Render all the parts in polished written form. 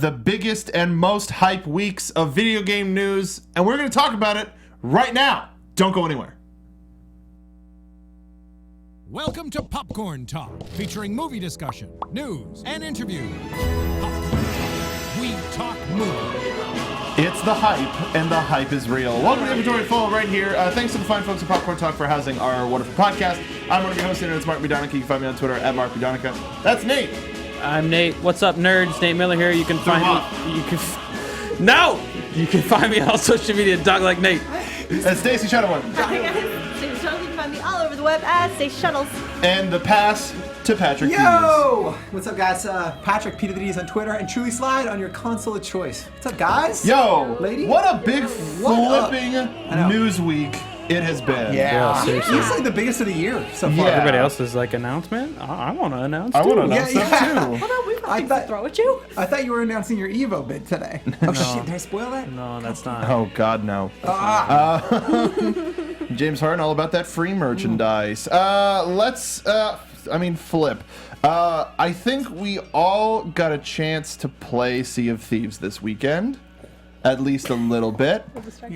The biggest and most hype weeks of video game news, and we're going to talk about it right now. Don't go anywhere. Welcome to Popcorn Talk, featuring movie discussion, news, and interviews. Popcorn Talk. We talk movie. It's the hype, and the hype is real. Welcome to Inventory Full right here. Thanks to the fine folks at Popcorn Talk for housing our wonderful podcast. I'm one of your hosts, and it's Maria Menounos. You can find me on Twitter at Donica. That's Nate. I'm Nate. What's up, nerds? Nate Miller here. You can find me. You can find me on social media. Dog like Nate. And Stacey Shuttleworth. Hi guys, Stacey Shuttles. You can find me all over the web at Stacey Shuttles. And the pass to Patrick Dees. Yo! What's up, guys? Patrick P to the Dees on Twitter and Truly Slide on your console of choice. What's up, guys? Yo! Lady? What a big flipping news week it has been. Yeah. seriously. It's like the biggest of the year so far. Yeah. Everybody else's like announcement. I want to announce. I too. want to announce Yeah, that yeah. too. Hold on, we've got I things to thought- throw at you. I thought you were announcing your Evo bid today. Oh, shit. Did I spoil that? No, that's not. Oh, God, no. James Harden, all about that free merchandise. Flip. I think we all got a chance to play Sea of Thieves this weekend. At least a little bit.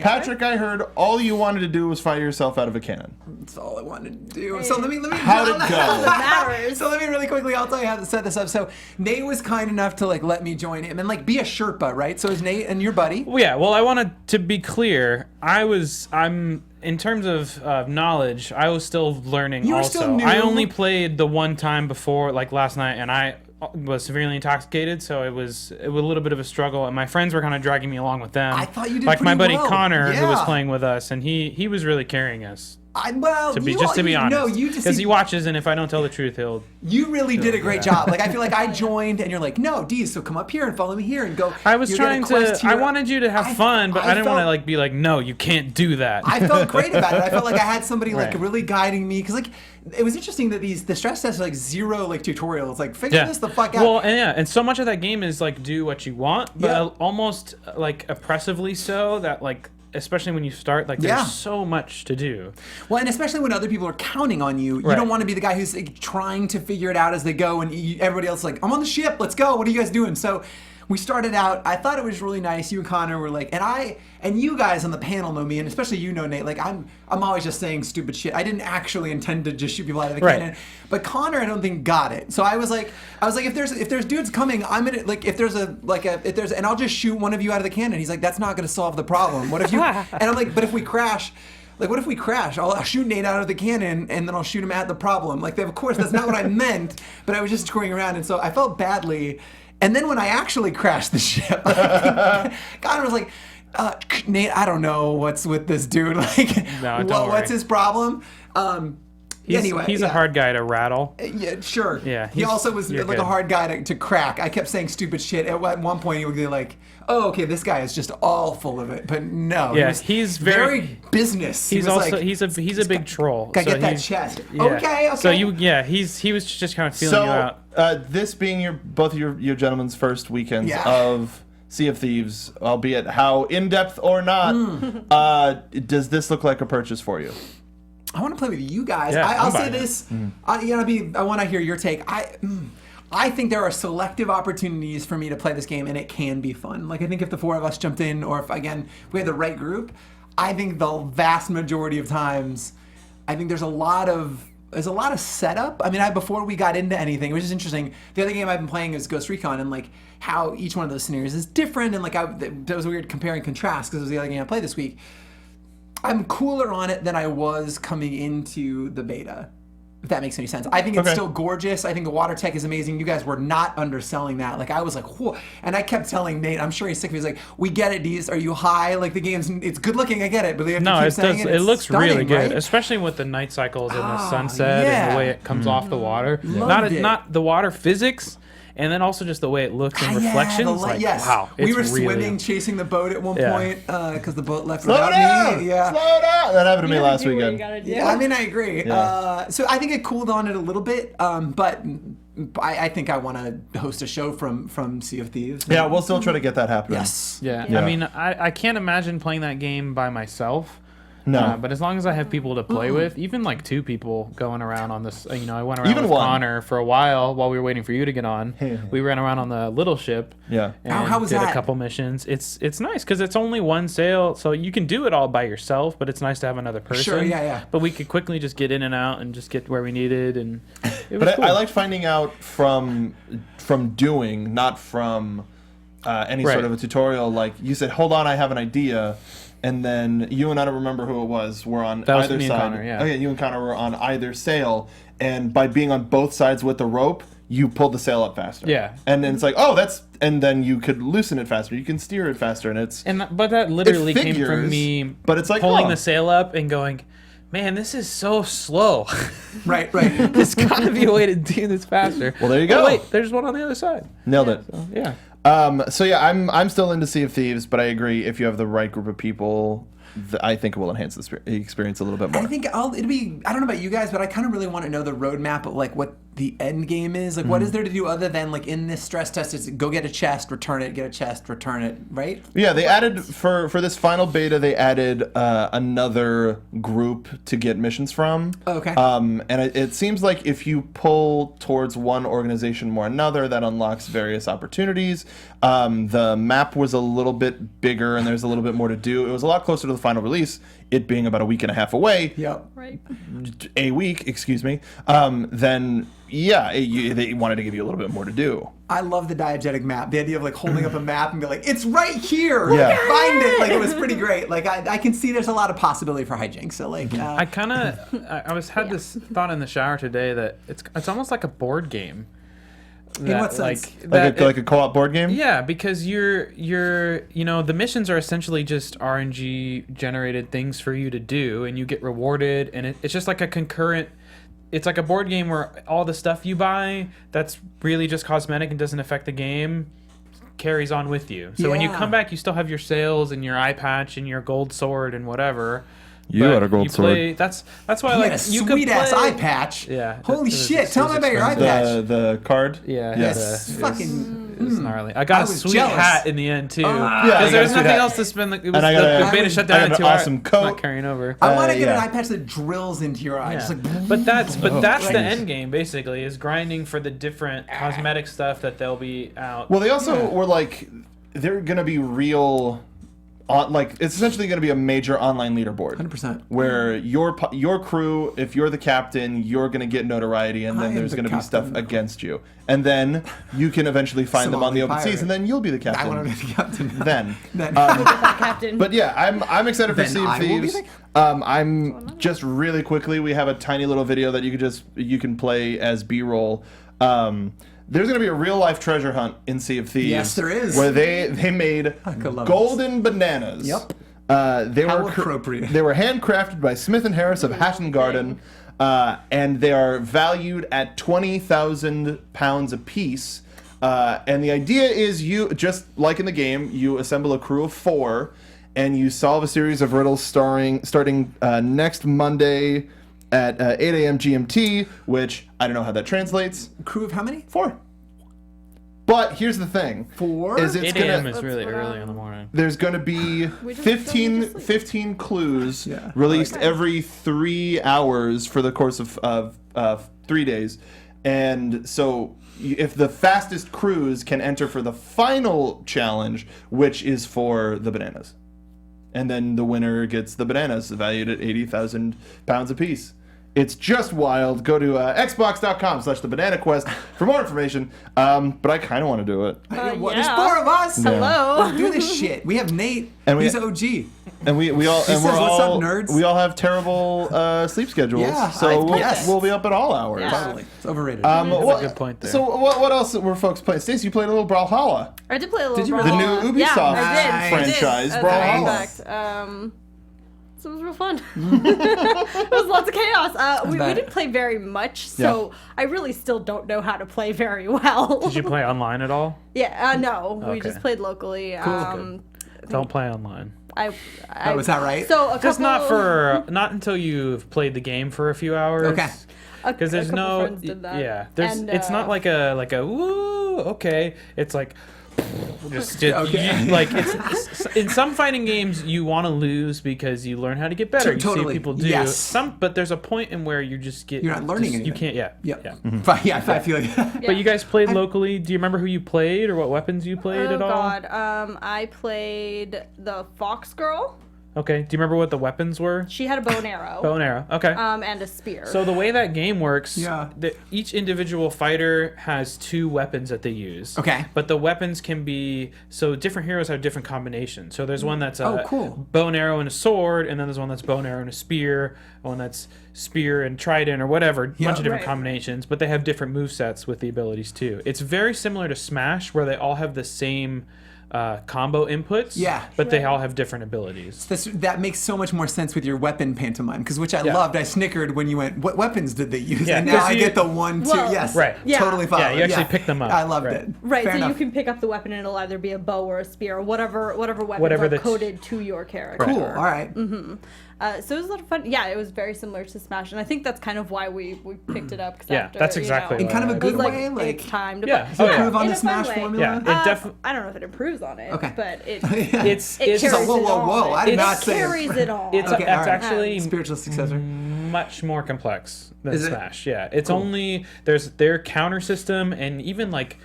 Patrick, I heard all you wanted to do was fire yourself out of a cannon. That's all I wanted to do. So let me. How'd it go? Matters. So let me really quickly. I'll tell you how to set this up. So Nate was kind enough to let me join him and be a Sherpa, right? So is Nate and your buddy? Well, yeah. Well, I wanted to be clear. I'm in terms of knowledge. I was still learning. You were also, still new. I only played the one time before, like last night, and I was severely intoxicated, so it was a little bit of a struggle, and my friends were kind of dragging me along with them. I thought you did like my pretty buddy well. Connor, who was Yeah. playing with us, and he was really carrying us. To be honest, No, you just because he watches, and if I don't tell the truth, he'll. You really did a great job. I feel like I joined, and you're like, no, Dees, so come up here and follow me here and go. I was you get a trying quest to. here. I wanted you to have fun, but I didn't want to be like, no, you can't do that. I felt great about it. I felt like I had somebody Right. really guiding me because it was interesting that the stress tests are zero tutorials. Figure this the fuck out. Well, and so much of that game is do what you want, but Yeah. almost oppressively so that especially when you start, there's so much to do. Well, and especially when other people are counting on you, you Right. don't want to be the guy who's trying to figure it out as they go, and everybody else is like, I'm on the ship, let's go, what are you guys doing? So we started out, I thought it was really nice, you and Connor were and you guys on the panel know me, and especially you know, Nate, I'm always just saying stupid shit. I didn't actually intend to just shoot people out of the Right. cannon, but Connor I don't think got it. So I was like, if there's dudes coming, I'm gonna, and I'll just shoot one of you out of the cannon. He's like, that's not gonna solve the problem. What if you, and I'm like, but if we crash, what if we crash? I'll shoot Nate out of the cannon, and then I'll shoot him at the problem. Of course, that's not what I meant, but I was just screwing around, and so I felt badly. And then when I actually crashed the ship, Connor was like, Nate, I don't know what's with this dude. No, don't what's worry. his problem? He's a hard guy to rattle. Yeah, sure. Yeah, he also was you're a good. hard guy to crack. I kept saying stupid shit. At one point, he would be like, "Oh, okay, this guy is just all full of it." But no, Yeah, he was he's very business. He's he was also he's a big troll. Gotta so get that he's- chest. Yeah. Okay. So he was just kind of feeling you out. This being both your gentlemen's first weekends Yeah. of Sea of Thieves, albeit how in-depth or not, does this look like a purchase for you? I want to play with you guys. Yeah, I'll I'm say buying it. this. I want to hear your take. I think there are selective opportunities for me to play this game, and it can be fun. I think if the four of us jumped in, or if we had the right group, I think the vast majority of times, I think there's a lot of setup. Before we got into anything, which is interesting. The other game I've been playing is Ghost Recon, and how each one of those scenarios is different, and that was a weird compare and contrast because it was the other game I played this week. I'm cooler on it than I was coming into the beta, if that makes any sense. I think it's still gorgeous. I think the water tech is amazing. You guys were not underselling that. I was like, whoa. And I kept telling Nate, I'm sure he's sick of it. He's like, we get it, Dees. Are you high? The game's, it's good looking, I get it. But they have to keep saying it looks stunning, really good, right? especially with the night cycles and the sunset yeah. and the way it comes off the water. Loved it. Not the water physics, and then also just the way it looks in reflections. Yes. Wow, we it's were really, swimming, chasing the boat at one point because the boat left Slow without down! me. Yeah. Slow down! That happened to me last Do what you weekend. gotta do. Yeah, I agree. Yeah. So I think it cooled on it a little bit, but I think I want to host a show from Sea of Thieves. Yeah, we'll still try to get that happening. Yes. Yeah. Yeah. I mean, I can't imagine playing that game by myself. No. But as long as I have people to play with, even like 2 people going around on this, I went around Even with one. Connor for a while we were waiting for you to get on. We ran around on the little ship. Yeah. And How was did that? a couple missions. It's nice because it's only one sail, so you can do it all by yourself, but it's nice to have another person. Sure, yeah. But we could quickly just get in and out and just get where we needed, and it was But cool. I liked finding out from doing, not from any Right. sort of a tutorial. Like you said, hold on, I have an idea, and then you and I don't remember who it was. Were on That was either me and side. Connor, yeah. Okay, you and Connor were on either sail, and by being on both sides with the rope, you pulled the sail up faster. Yeah. And then it's like, and then you could loosen it faster. You can steer it faster, and it's But that literally came figures, from me but it's like, pulling huh. the sail up and going, man, this is so slow. Right. There's got to be a way to do this faster. Well, there you Oh, go. wait, there's one on the other side. Nailed it. So, yeah. So yeah, I'm still into Sea of Thieves, but I agree if you have the right group of people, I think it will enhance the experience a little bit more. I think it'll be. I don't know about you guys, but I kind of really want to know the roadmap of like what the end game is. Like, what is there to do other than like in this stress test? Is go get a chest, return it, get a chest, return it, right? Yeah, they added for this final beta. They added another group to get missions from. Oh, okay. And it seems like if you pull towards one organization more another, that unlocks various opportunities. The map was a little bit bigger, and there's a little bit more to do. It was a lot closer to the final release, it being about a week and a half away. Yep. Right. A week, excuse me. Then yeah, they wanted to give you a little bit more to do. I love the diegetic map. The idea of like holding up a map and be like, it's right here. Yeah. Find it. Like it was pretty great. Like I can see there's a lot of possibility for hijinks. So like I kind of had this thought in the shower today that it's almost like a board game. In what sense? Like a co-op board game. Yeah, because you're the missions are essentially just RNG generated things for you to do, and you get rewarded, and it's just like a concurrent. It's like a board game where all the stuff you buy that's really just cosmetic and doesn't affect the game carries on with you. So when you Yeah. come back, you still have your sails and your eye patch and your gold sword and whatever. You But had a gold you play, sword. That's why you like had a you could sweet ass play- eye patch. Yeah. Holy it was- shit! it Tell was me about your eye expensive. patch. The card. Yeah, Yes. It's it was fucking. gnarly. I got I a was sweet jealous. hat in the end too, Yeah, because I got a there's sweet nothing hat. else to spend. It was And I got the a- beta shut I down got in an 2 hours. awesome It's coat. not carrying over. I want to get yeah. an eye patch that drills into your eye. Yeah. Just like. But that's Right. the end game basically is grinding for the different cosmetic stuff that they'll be out. Well, they also were like, they're gonna be real. Like it's essentially going to be a major online leaderboard. 100%. Where your crew, if you're the captain, you're going to get notoriety, and I then am there's the going to be stuff captain. against you, and then you can eventually find them on the Somali open seas, pirate. and then you'll be the I captain. want to be the captain. Then. Captain. But yeah, I'm excited for Then Sea of I will be Thieves. I'm just really quickly. We have a tiny little video that you can play as B-roll. There's gonna be a real life treasure hunt in Sea of Thieves. Yes, there is. Where they made could love golden bananas. Yep. They How were appropriate. They were handcrafted by Smith and Harris of Hatton Garden, and they are valued at 20,000 pounds apiece. And the idea is you, just like in the game, you assemble a crew of 4, and you solve a series of riddles starting next Monday at 8 a.m. GMT, which I don't know how that translates. Crew of how many? 4. But here's the thing. 4? Is it's 8 a.m. gonna is really what early in the morning. there's going to be just 15 clues Yeah. released every 3 hours for the course of 3 days. And so if the fastest crews can enter for the final challenge, which is for the bananas. And then the winner gets the bananas valued at 80,000 pounds apiece. It's just wild. Go to xbox.com/thebananaquest for more information. But I kind of want to do it. There's yeah. 4 of us. Hello. Let's do this shit. We have Nate. And He's OG. And we all He and says, we're "What's up, all nerds?" we all have terrible sleep schedules. Yeah, so yes. we'll be up at all hours. Yeah. Totally. It's overrated. That's a good point there. So what else were folks playing? Stacey, you played a little Brawlhalla. I did play a little. Did you The Brawlhalla. new Ubisoft yeah, I did. franchise, I did, Brawlhalla. as a matter of fact. So it was real fun. It was lots of chaos. We didn't play very much, so I really still don't know how to play very well. Did you play online at all? Yeah, no, we Okay. just played locally. Don't play online. Was that right? So a couple, Just not until you've played the game for a few hours. Okay. Because there's a couple no friends did that. yeah. There's And, it's not like a woo okay. It's like Just Okay. it's in some fighting games you want to lose because you learn how to get better. You Totally. see people do Yes. but there's a point in where you just get You're not learning you anything. can't. Yeah. Yep. Yeah. But yeah, I feel like But you guys played locally. Do you remember who you played or what weapons you played at all? God. I played the Fox Girl. Okay. Do you remember what the weapons were? She had a bow and arrow. Bow and arrow. Okay. And a spear. So the way that game works, Yeah. each individual fighter has 2 weapons that they use. Okay. But the weapons can be different heroes have different combinations. So there's one that's a cool. bow and arrow and a sword, and then there's one that's bow and arrow and a spear, one that's spear and trident or whatever, a bunch of different Right. combinations. But they have different movesets with the abilities too. It's very similar to Smash, where they all have the same combo inputs. Yeah. But they all have different abilities. that makes so much more sense with your weapon pantomime, because which I loved. I snickered when you went, what weapons did they use? Yeah, and now 'cause I you- get the 1, 2, Well, yes. Right. Yeah. Totally fine. Yeah, you actually pick them up. I loved Right. it. Right, Fair so enough. you can pick up the weapon and it'll either be a bow or a spear or whatever weapons Whatever are that's- coded to your character. Cool. All right. So it was a lot of fun. Yeah, it was very similar to Smash, and I think that's kind of why we picked it up. 'Cause Yeah, after, that's you exactly know, In kind of a why. it was good like, way, like it's time to Yeah. play. Oh, yeah. improve on In the a fun Smash way. formula. Yeah, I don't know if it improves on it, Okay. but it It's it it's carries whoa, it whoa, whoa, on. I did It not say it. carries it on. It's Okay, all right. actually Spiritual successor. much more complex than Is it? Smash. Yeah, it's only there's their counter system, and even like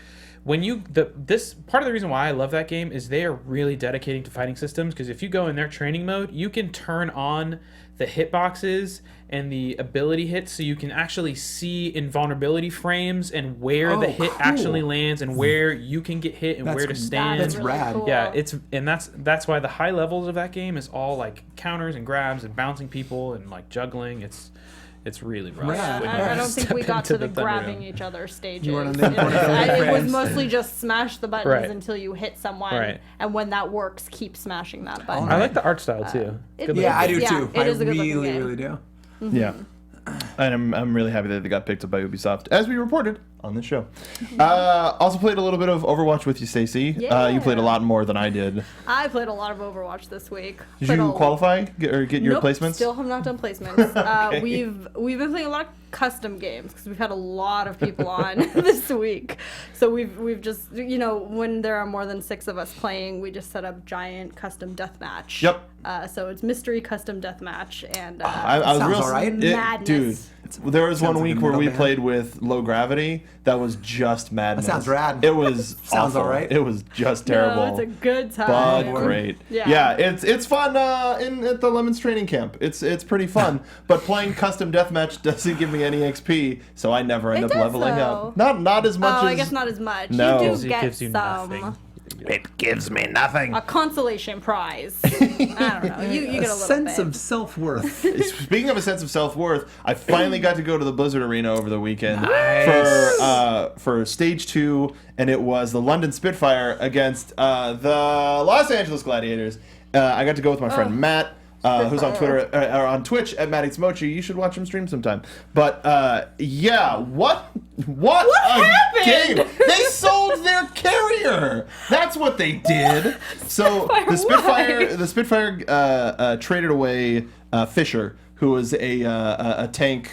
when this part of the reason why I love that game is they are really dedicating to fighting systems, because if you go in their training mode, you can turn on the hitboxes and the ability hits, so you can actually see invulnerability frames and where the hit cool. actually lands and where you can get hit and where to stand. That's really rad. cool. Yeah, that's why the high levels of that game is all like counters and grabs and bouncing people and like juggling. It's really rough. Yeah, when you I don't think step we got into to the Thunderdome. grabbing each other stages. You weren't on It the was, invulnerability it was frames. mostly just smash the buttons Right. until you hit someone, Right. and when that works, keep smashing that button. I like the art style too. Good Yeah, I do Yeah, too. it is a good looking really, game. really do. Yeah. And I'm really happy that they got picked up by Ubisoft, as we reported on this show. Also played a little bit of Overwatch with you, Stacey. Yeah. You played a lot more than I did. I played a lot of Overwatch this week. Did Played you a- qualify or get your Nope, placements? Still have not done placements. Okay. We've been playing a lot of custom games because we've had a lot of people on this week. So we've just when there are more than 6 of us playing, we just set up giant custom deathmatch. Yep. So it's mystery custom deathmatch and I was Sounds real alright. Madness. Dude. There was Sounds one like a week where metal we band. played with Low Gravity. That was just madness. sounds rad. It was Sounds awful. alright. It was just terrible. No, it's a good time. but great. Yeah. It's fun at the Lemons training camp. It's pretty fun. But playing custom deathmatch doesn't give me any XP, so I never end It up does, leveling though. up. Not as much Oh, as I guess not as much. No. You It do get gives you some. nothing. It gives me nothing. A consolation prize. I don't know. You get a little sense bit. of self-worth. Speaking of a sense of self-worth, I finally got to go to the Blizzard Arena over the weekend for stage 2, and it was the London Spitfire against the Los Angeles Gladiators. I got to go with my friend Matt, who's on Twitter or on Twitch at Matty'sMochi. You should watch him stream sometime. But yeah, what a happened? game! They sold their carrier. That's what they did. So the Spitfire traded away Fisher, who was a tank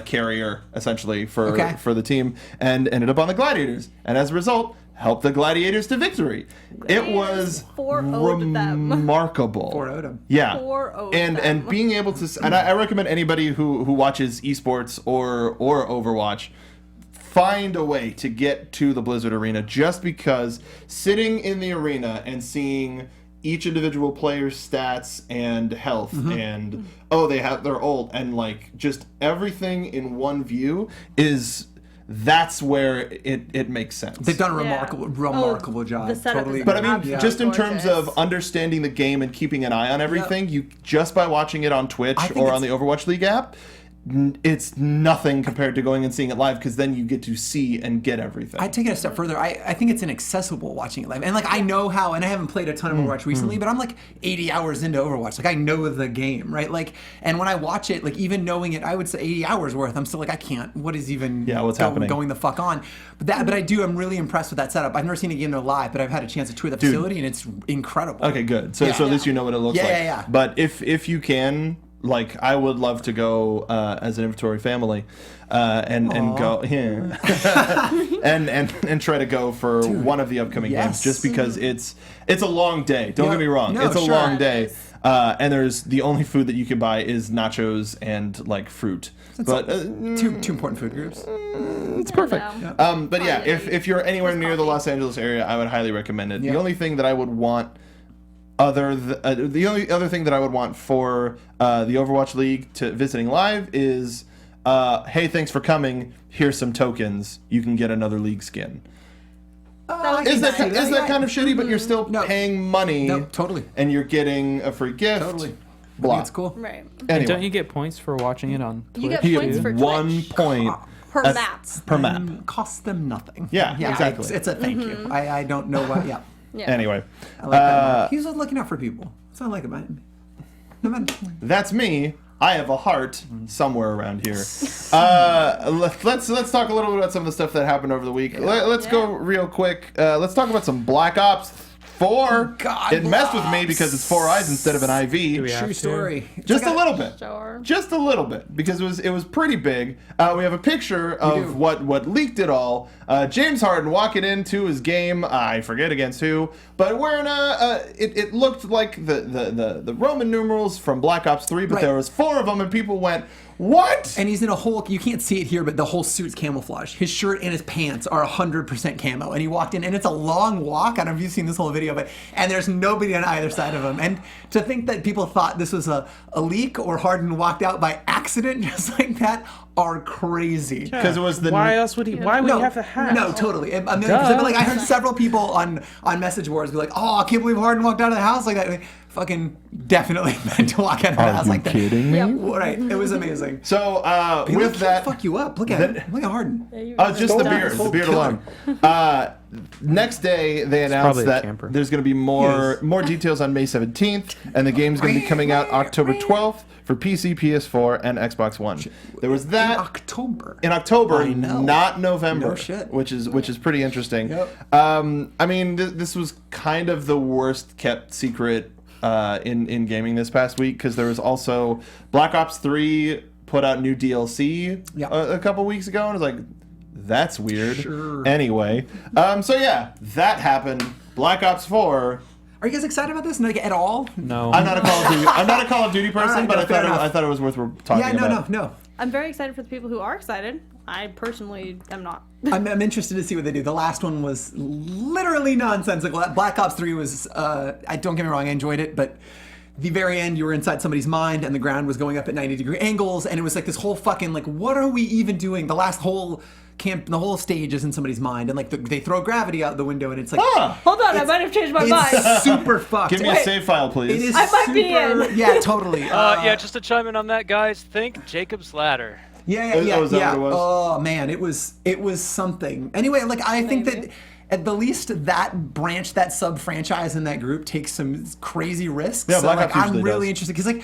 carrier essentially for the team, and ended up on the Gladiators. And as a result, helped the Gladiators to victory. It was 4-0'd them. remarkable. 4-0'd them. Yeah. 4-0'd and them. being able to, and I recommend anybody who watches esports or Overwatch, find a way to get to the Blizzard Arena, just because sitting in the arena and seeing each individual player's stats and health and they're old, and like just everything in one view that's where it makes sense. They've done a Yeah. remarkable job. the setup Totally. is But I mean, absolutely just in terms gorgeous. of understanding the game and keeping an eye on everything, you just by watching it on Twitch I think or on it's- the Overwatch League app, it's nothing compared to going and seeing it live, because then you get to see and get everything. I take it a step further. I think it's inaccessible watching it live. And like I know how, and I haven't played a ton of Overwatch recently, but I'm like 80 hours into Overwatch. Like I know the game, right? Like, and when I watch it, like even knowing it, I would say 80 hours worth, I'm still like, I can't. What is even what's happening? going the fuck on? But I'm really impressed with that setup. I've never seen a game there live, but I've had a chance to tour the facility, and it's incredible. Okay, good. So Yeah. at least you know what it looks Yeah, like. yeah, yeah. But if you can, like I would love to go as an inventory family and go and try to go for one of the upcoming games just because it's a long day. Don't get me wrong, it's a long day. And there's the only food that you can buy is nachos and like fruit. But two important food groups. It's perfect. But yeah, if you're anywhere near the Los Angeles area, I would highly recommend it. The only thing that I would want the only other thing that I would want for the Overwatch League to visiting live is, hey, thanks for coming. Here's some tokens. You can get another league skin. Is that kind of shitty? But you're still paying money. No, totally. And you're getting a free gift. Totally. Blah. It's cool. Right. And Anyway, don't you get points for watching it on Twitch? You get you points get for 1 point per maps. per map. Costs them nothing. Yeah, exactly. It's a thank you. I don't know what. Yeah. Anyway, I like that. He's looking out for people. That's what I like about him. No matter. that's me. I have a heart somewhere around here. Let's talk a little bit about some of the stuff that happened over the week. Let's go real quick. Let's talk about some Black Ops 4. God, it messed with me because it's 4 eyes instead of an IV. True story. Just a little bit. Sure. Just a little bit, because it was pretty big. We have a picture of what leaked it all. James Harden walking into his game, I forget against who, but wearing it looked like the Roman numerals from Black Ops 3, but there was 4 of them, and people went, what? And he's in a whole, you can't see it here, but the whole suit's camouflage. His shirt and his pants are 100% camo. And he walked in, and it's a long walk. I don't know if you've seen this whole video, and there's nobody on either side of him. And to think that people thought this was a leak or Harden walked out by accident just like that are crazy. Because it was the... Why else would he? Why would he have the hat? No, totally. A million percent. But like, I heard several people on message boards be like, "Oh, I can't believe Harden walked out of the house like that." Like, fucking definitely meant to walk out of the house like that. Are you kidding me? Right. It was amazing. So People with that, fuck you up. Look at Harden. just the beard alone. Next day, they announced that there's going to be more details on May 17th, and the game's going to be coming out October 12th for PC, PS4, and Xbox One. There was that in October, not November, no shit. which is pretty interesting. Yep. I mean, this was kind of the worst kept secret in gaming this past week, because there was also Black Ops 3 put out new DLC a couple weeks ago, and I was like, that's weird. Sure. Anyway, so yeah, that happened. Black Ops 4. Are you guys excited about this? Like, at all? No. I'm not a Call of Duty person, All right, but no, I thought it was worth talking about. No. I'm very excited for the people who are excited. I personally am not. I'm interested to see what they do. The last one was literally nonsensical. Black Ops 3 was, don't get me wrong, I enjoyed it, but the very end, you were inside somebody's mind, and the ground was going up at 90-degree angles, and it was like this whole fucking, like, what are we even doing? The last whole the whole stage is in somebody's mind, and like they throw gravity out the window, and it's like, hold on, I might have changed my mind. It's super fucked. Give me a save file, please. It is I might be in. Yeah, totally. Yeah, just to chime in on that, guys, think Jacob's Ladder. Yeah. Is that what it was? Oh man, it was something. Anyway, like I think that at the least that branch, that sub franchise in that group takes some crazy risks. Yeah, so Black like Ops usually I'm really does. interested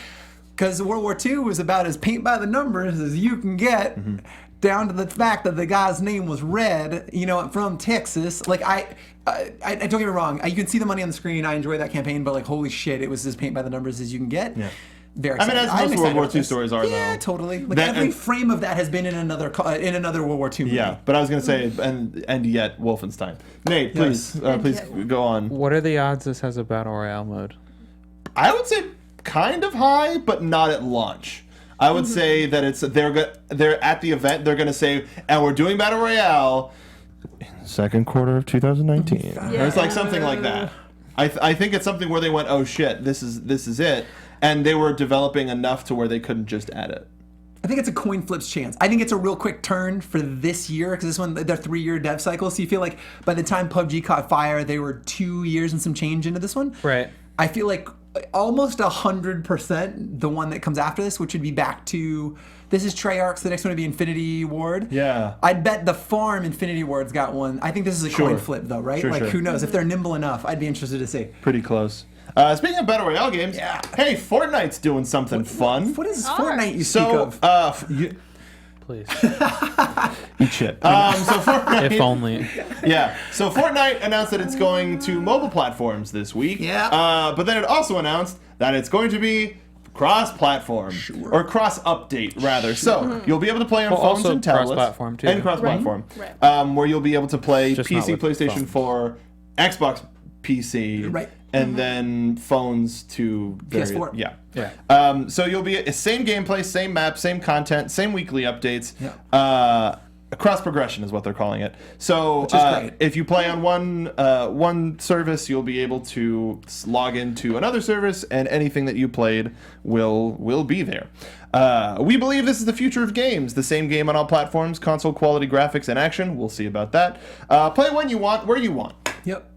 because World War II was about as paint by the numbers as you can get. Mm-hmm. Down to the fact that the guy's name was Red, from Texas. Like I don't get me wrong, you can see the money on the screen. I enjoy that campaign, but like holy shit, it was as paint by the numbers as you can get. Yeah. Very I mean, excited. as I'm most World War excited II about this. stories are, though. Yeah, totally. Like every frame of that has been in another World War II movie. Yeah, but I was gonna say, and yet Wolfenstein. Nate, please go on. What are the odds this has a battle royale mode? I would say kind of high, but not at launch. I would say that they're at the event. They're gonna say, and we're doing battle royale in the second quarter of 2019. Or it's like something like that. I think it's something where they went, oh shit, this is it, and they were developing enough to where they couldn't just add it. I think it's a coin flip's chance. I think it's a real quick turn for this year, because this one, they're 3-year dev cycle. So you feel like by the time PUBG caught fire, they were 2 years and some change into this one. Right. I feel like almost 100% the one that comes after this, which would be back to, this is Treyarch's, the next one would be Infinity Ward. Yeah. I'd bet the farm Infinity Ward's got one. I think this is a coin flip though, right? Sure. Who knows? If they're nimble enough, I'd be interested to see. Pretty close. Speaking of battle royale games, hey, Fortnite's doing something fun. What is Fortnite you speak of? Please. Eat shit. So Fortnite, If only. Yeah. So Fortnite announced that it's going to mobile platforms this week. Yeah. But then it also announced that it's going to be cross-platform or cross-update rather. So you'll be able to play on phones also and tablets cross-platform, too. and cross-platform, Right. where you'll be able to play Just not PC, with PlayStation phones. 4, Xbox PC, Right. and then phones to PS4. Yeah. Yeah. So you'll be same gameplay, same map, same content, same weekly updates. Yeah. Cross progression is what they're calling it. So Which is great. if you play on one service, you'll be able to log into another service, and anything that you played will be there. We believe this is the future of games. The same game on all platforms, console quality graphics and action. We'll see about that. Play when you want, where you want. Yep.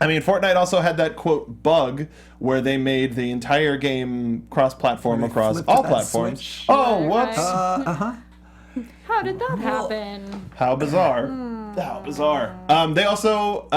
I mean, Fortnite also had that, quote, bug where they made the entire game cross-platform across flipped all that platforms. switch. Oh, Right, whoops. right. How did that happen? How bizarre. How bizarre. They also,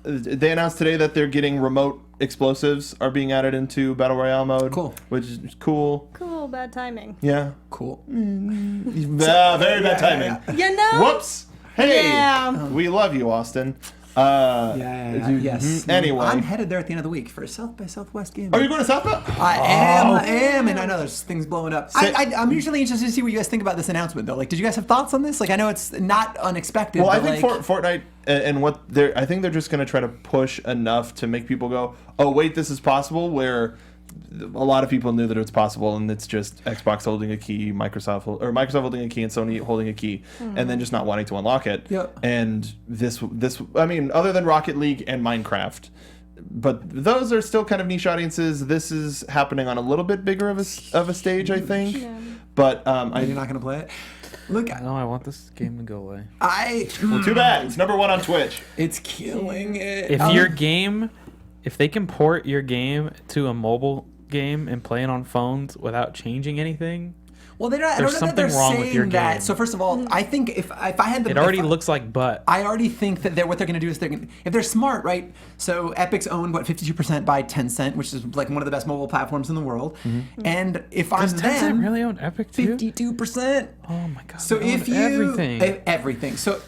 they announced today that they're getting remote explosives are being added into Battle Royale mode. Cool. Which is cool. Cool, bad timing. Yeah. Cool. Very bad timing. You know? Whoops. Hey. Yeah. We love you, Austin. Yes. Anyway. I'm headed there at the end of the week for South by Southwest game. Are you going to South By? I am, and I know there's things blowing up. I'm usually interested to see what you guys think about this announcement, though. Like, did you guys have thoughts on this? Like, I know it's not unexpected. Well, I but think like, Fortnite and what they're, I think they're just going to try to push enough to make people go, oh wait, this is possible. Where a lot of people knew that it's possible, and it's just Xbox holding a key, Microsoft holding a key, and Sony holding a key, and then just not wanting to unlock it. Yep. And this, I mean, other than Rocket League and Minecraft. But those are still kind of niche audiences. This is happening on a little bit bigger of a stage, I think. Yeah. But you're not gonna play it. Look, No, I want this game to go away. well, too bad. It's #1 on Twitch. It's killing it. If your game, if they can port your game to a mobile game and play it on phones without changing anything, well, they're not. I there's don't know that they're something wrong saying with your that. game. So first of all, I think if I had the, it already if I- looks like butt. I already think that what they're going to do is if they're smart, right? So Epic's owned 52% by Tencent, which is like one of the best mobile platforms in the world. And if I'm Does Tencent them, really own Epic too? 52%. Oh my god. So they if own you everything. everything, so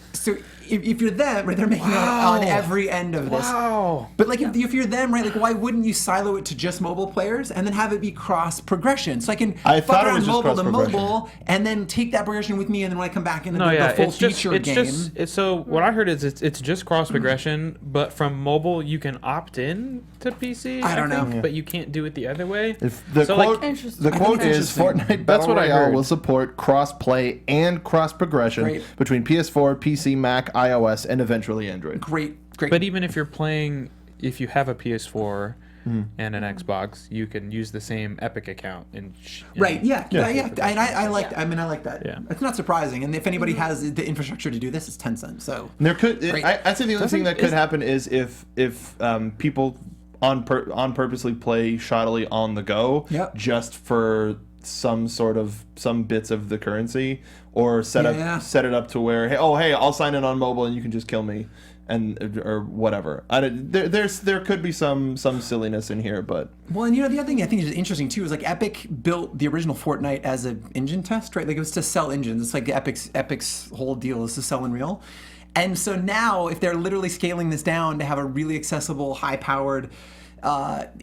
if you're them, right, they're making it on every end of this. Wow. But like if you're them, right, like why wouldn't you silo it to just mobile players and then have it be cross progression? So I can I fuck thought it around was just mobile to cross-progression. mobile and then take that progression with me, and then when I come back into No, yeah, the full it's just feature it's game. just it's, so what I heard is it's just cross progression, but from mobile you can opt in to PC. I don't know. think, but you can't do it the other way. If the So, quote, like, Interesting. the I quote think is it's interesting. Fortnite That's Battle what I Royale heard. will support cross-play and cross-progression Great. between PS4, PC, Mac, iOS, and eventually Android. Great. But even if you're playing, if you have a PS4 and an Xbox, you can use the same Epic account and Right. Yeah. Yeah. And I like. Yeah. I mean, I like that. Yeah. It's not surprising. And if anybody has the infrastructure to do this, it's Tencent. So And there could, Great. I'd say the only thing that could is- happen is if people on purposely play shoddily on the go, Yep. just for some bits of the currency, or set Yeah. it up to where hey I'll sign in on mobile and you can just kill me. And or whatever. There could be some silliness in here, but well, and the other thing I think is interesting too is like Epic built the original Fortnite as an engine test, right? Like it was to sell engines. It's like Epic's whole deal is to sell Unreal. And so now, if they're literally scaling this down to have a really accessible, high-powered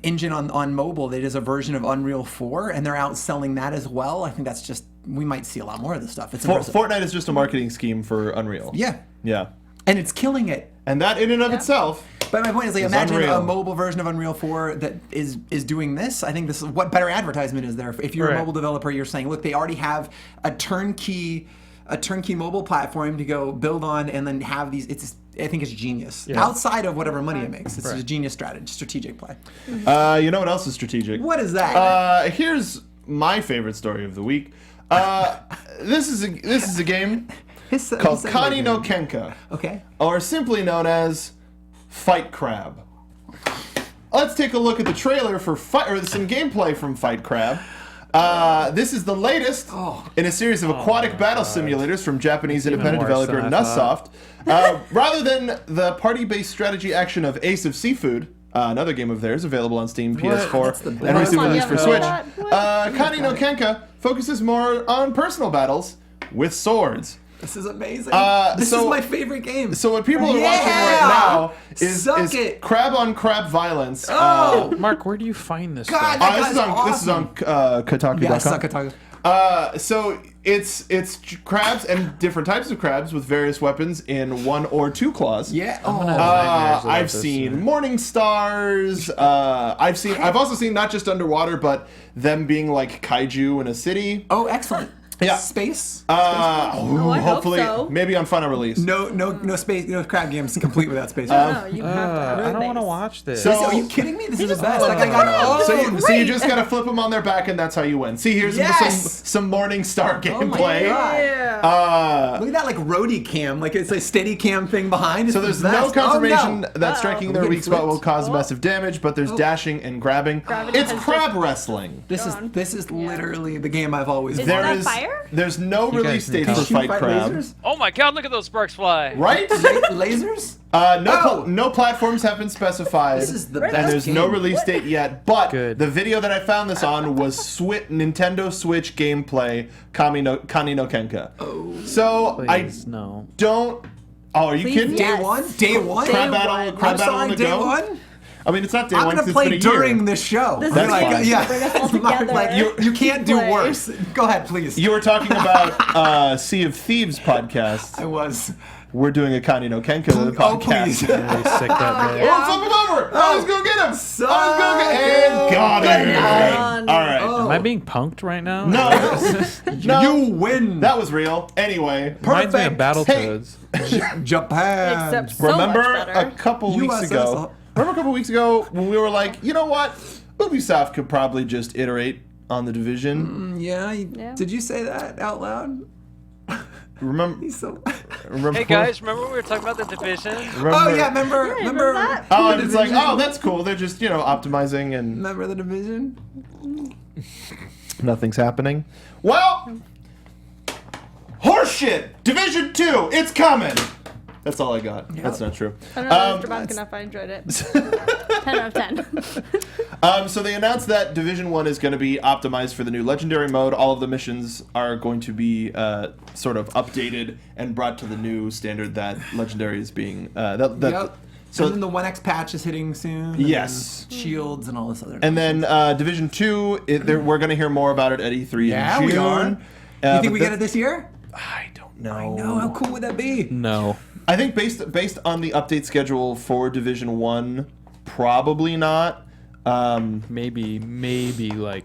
engine on mobile that is a version of Unreal 4, and they're outselling that as well, I think that's just, we might see a lot more of this stuff. It's impressive. Fortnite is just a marketing scheme for Unreal. Yeah. And it's killing it. And that in and of itself. But my point is, like, It's imagine Unreal. a mobile version of Unreal 4 that is doing this. I think this is what better advertisement is there? If you're a Right. mobile developer, you're saying, look, they already have a turnkey mobile platform to go build on, and then have these. I think it's genius. Yeah. Outside of whatever money it makes, it's a genius strategic play. You know what else is strategic? What is that? Here's my favorite story of the week. This is a game called Kani no Kenka, Okay. or simply known as Fight Crab. Let's take a look at the trailer for some gameplay from Fight Crab. This is the latest in a series of aquatic battle simulators from Japanese independent worse developer than I thought. Nussoft. Rather than the party-based strategy action of Ace of Seafood, another game of theirs available on Steam, PS4, That's the and best. recently Come on, released you for haven't Switch. played that? Kani no Kenka focuses more on personal battles with swords. This is amazing. This so- is my favorite game. So what people are watching Yeah! right now is Suck it. crab on crab violence. Oh! Mark, where do you find this God, stuff? that This is guy's on awesome. Kotaku.com. Yeah, suck it, talk. So it's crabs and different types of crabs with various weapons in 1 or 2 claws. Yeah. nightmares about I've this, seen yeah. morning stars. I've also seen not just underwater, but them being like kaiju in a city. Oh, excellent. Yeah. Space. I hope Hopefully, so. maybe on final release. No space. No crab games complete without space. No, you have to have I don't want to space. watch this. So- Are you kidding me? This is the just best. flip Like I got. around. Oh, So you great. just gotta flip them on their back, and that's how you win. See, here's Yes! some morning star my gameplay. God. Yeah. Look at that, like roadie cam, like it's a steady cam thing behind. It's So there's the no best. confirmation Oh, no. that striking their We're weak getting spot will flipped. cause massive damage, but there's dashing and grabbing. Gravity It's has crab just- wrestling. This is literally the game I've always Is wanted. that There fire? There's no You release guys can date for tell. Shoot Fight Crab. lasers? Oh my god, look at those sparks fly. Right? Lasers? No platforms have been specified. This is the and best there's no game. release date yet. But Good. the video that I found this on was Nintendo Switch gameplay Kani no Kenka. Oh. So Please, no. don't. Oh, are you Please, kidding? Day Yes. one? Day one? Day Crab one. battle, crab I'm battle sorry, on the day go. one? I mean, it's not day I'm one. gonna 'cause play it's been a year. during this show. This That's is fine. yeah. Bring us all together. Like you can't do Play. worse. Go ahead, please. You were talking about Sea of Thieves podcast. I was. We're doing a Kani no Kenka Oh, podcast. please. Really sick that day. Oh, flip him over! Oh, let's go get him! So Let's go get and got him! Done. All right. Am I being punked right now? No, You win. that was real. Anyway, Reminds me of perfect. Battletoads. Japan. Except so remember much better. a couple weeks USSR. ago? Remember a couple weeks ago when we were like, you know what? Ubisoft could probably just iterate on the Division. Yeah, Yeah. Did you say that out loud? Remember? So. Remember? Hey guys, remember we were talking about the division? Remember, Oh yeah, remember remember that? Oh, and it's like, oh, that's cool. They're just, optimizing and Remember the division? nothing's happening. Well, horseshit! Division 2, it's coming! That's all I got. That's not true. I don't know if dramatic enough. I enjoyed it. 10 out of 10. So they announced that Division 1 is going to be optimized for the new Legendary mode. All of the missions are going to be sort of updated and brought to the new standard that Legendary is being... Yep. So, and then the 1X patch is hitting soon. and Yes. then shields and all this other. and then Division 2, we're going to hear more about it at E3 yeah, in June. we are. You but think we get it this year? I don't know. I know. How cool would that be? No. I think based on the update schedule for Division 1, probably not. Maybe like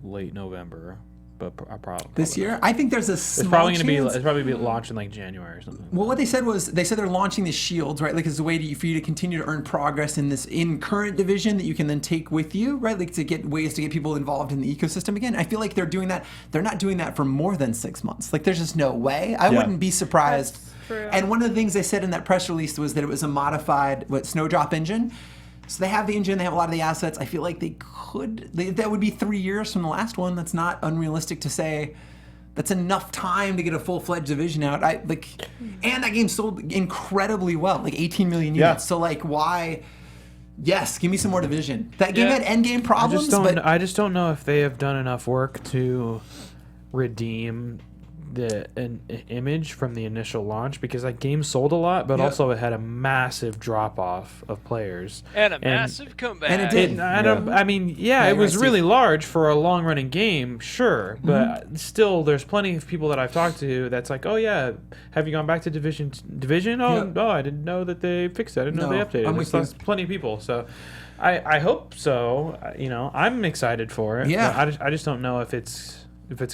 late November, but probably This year? I think there's a small It's probably chance. gonna be launched in like January or something. Well, what they said was they're launching the shields, right? Like as a way for you to continue to earn progress in current division that you can then take with you, right? Like to get ways to get people involved in the ecosystem again. I feel like they're doing that. They're not doing that for more than 6 months. Like there's just no way. I wouldn't be surprised. That's true. And one of the things they said in that press release was that it was a modified Snowdrop engine. So they have the engine, they have a lot of the assets. I feel like that would be 3 years from the last one. That's not unrealistic to say. That's enough time to get a full-fledged division out. And that game sold incredibly well, like 18 million units. Yeah. So like, why? Yes, give me some more division. That game Yeah. had end game problems, I just don't know if they have done enough work to redeem an image from the initial launch, because that game sold a lot, but Yeah. also it had a massive drop off of players And a massive comeback. and it did. It was really large for a long running game, sure, but Mm-hmm. still, there's plenty of people that I've talked to that's like, oh yeah, have you gone back to Division? Oh, Yeah. no, I didn't know that they fixed it. I didn't know No, they updated. I'm It's with you. like plenty of people, so I hope so. I'm excited for it. Yeah. but I just don't know if it's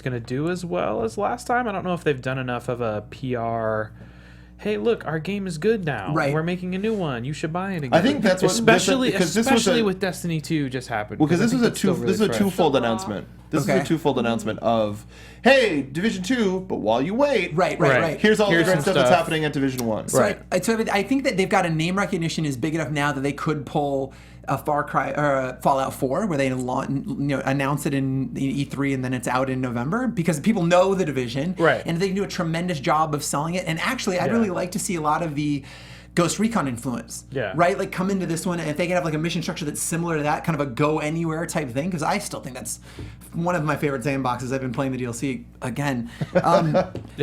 going to do as well as last time. I don't know if they've done enough of a PR. Hey, look, our game is good now. Right. We're making a new one. You should buy it again. I think that's what especially because this was a, with Destiny 2 just happened. well, because I this think was a it's still this is a really fresh. twofold Aw. announcement. This is Okay. a twofold announcement of, hey, Division 2, but while you wait, Right. here's all Here's the great some stuff that's stuff. happening at Division 1. So I think that they've got a name recognition is big enough now that they could pull a Far Cry or a Fallout 4, where they announce it in E3 and then it's out in November, because people know the division, Right. And they can do a tremendous job of selling it. And actually, I'd really like to see a lot of the Ghost Recon influence. Yeah. Right? Like come into this one, and if they could have like a mission structure that's similar to that, kind of a go anywhere type thing, because I still think that's one of my favorite sandboxes. I've been playing the DLC again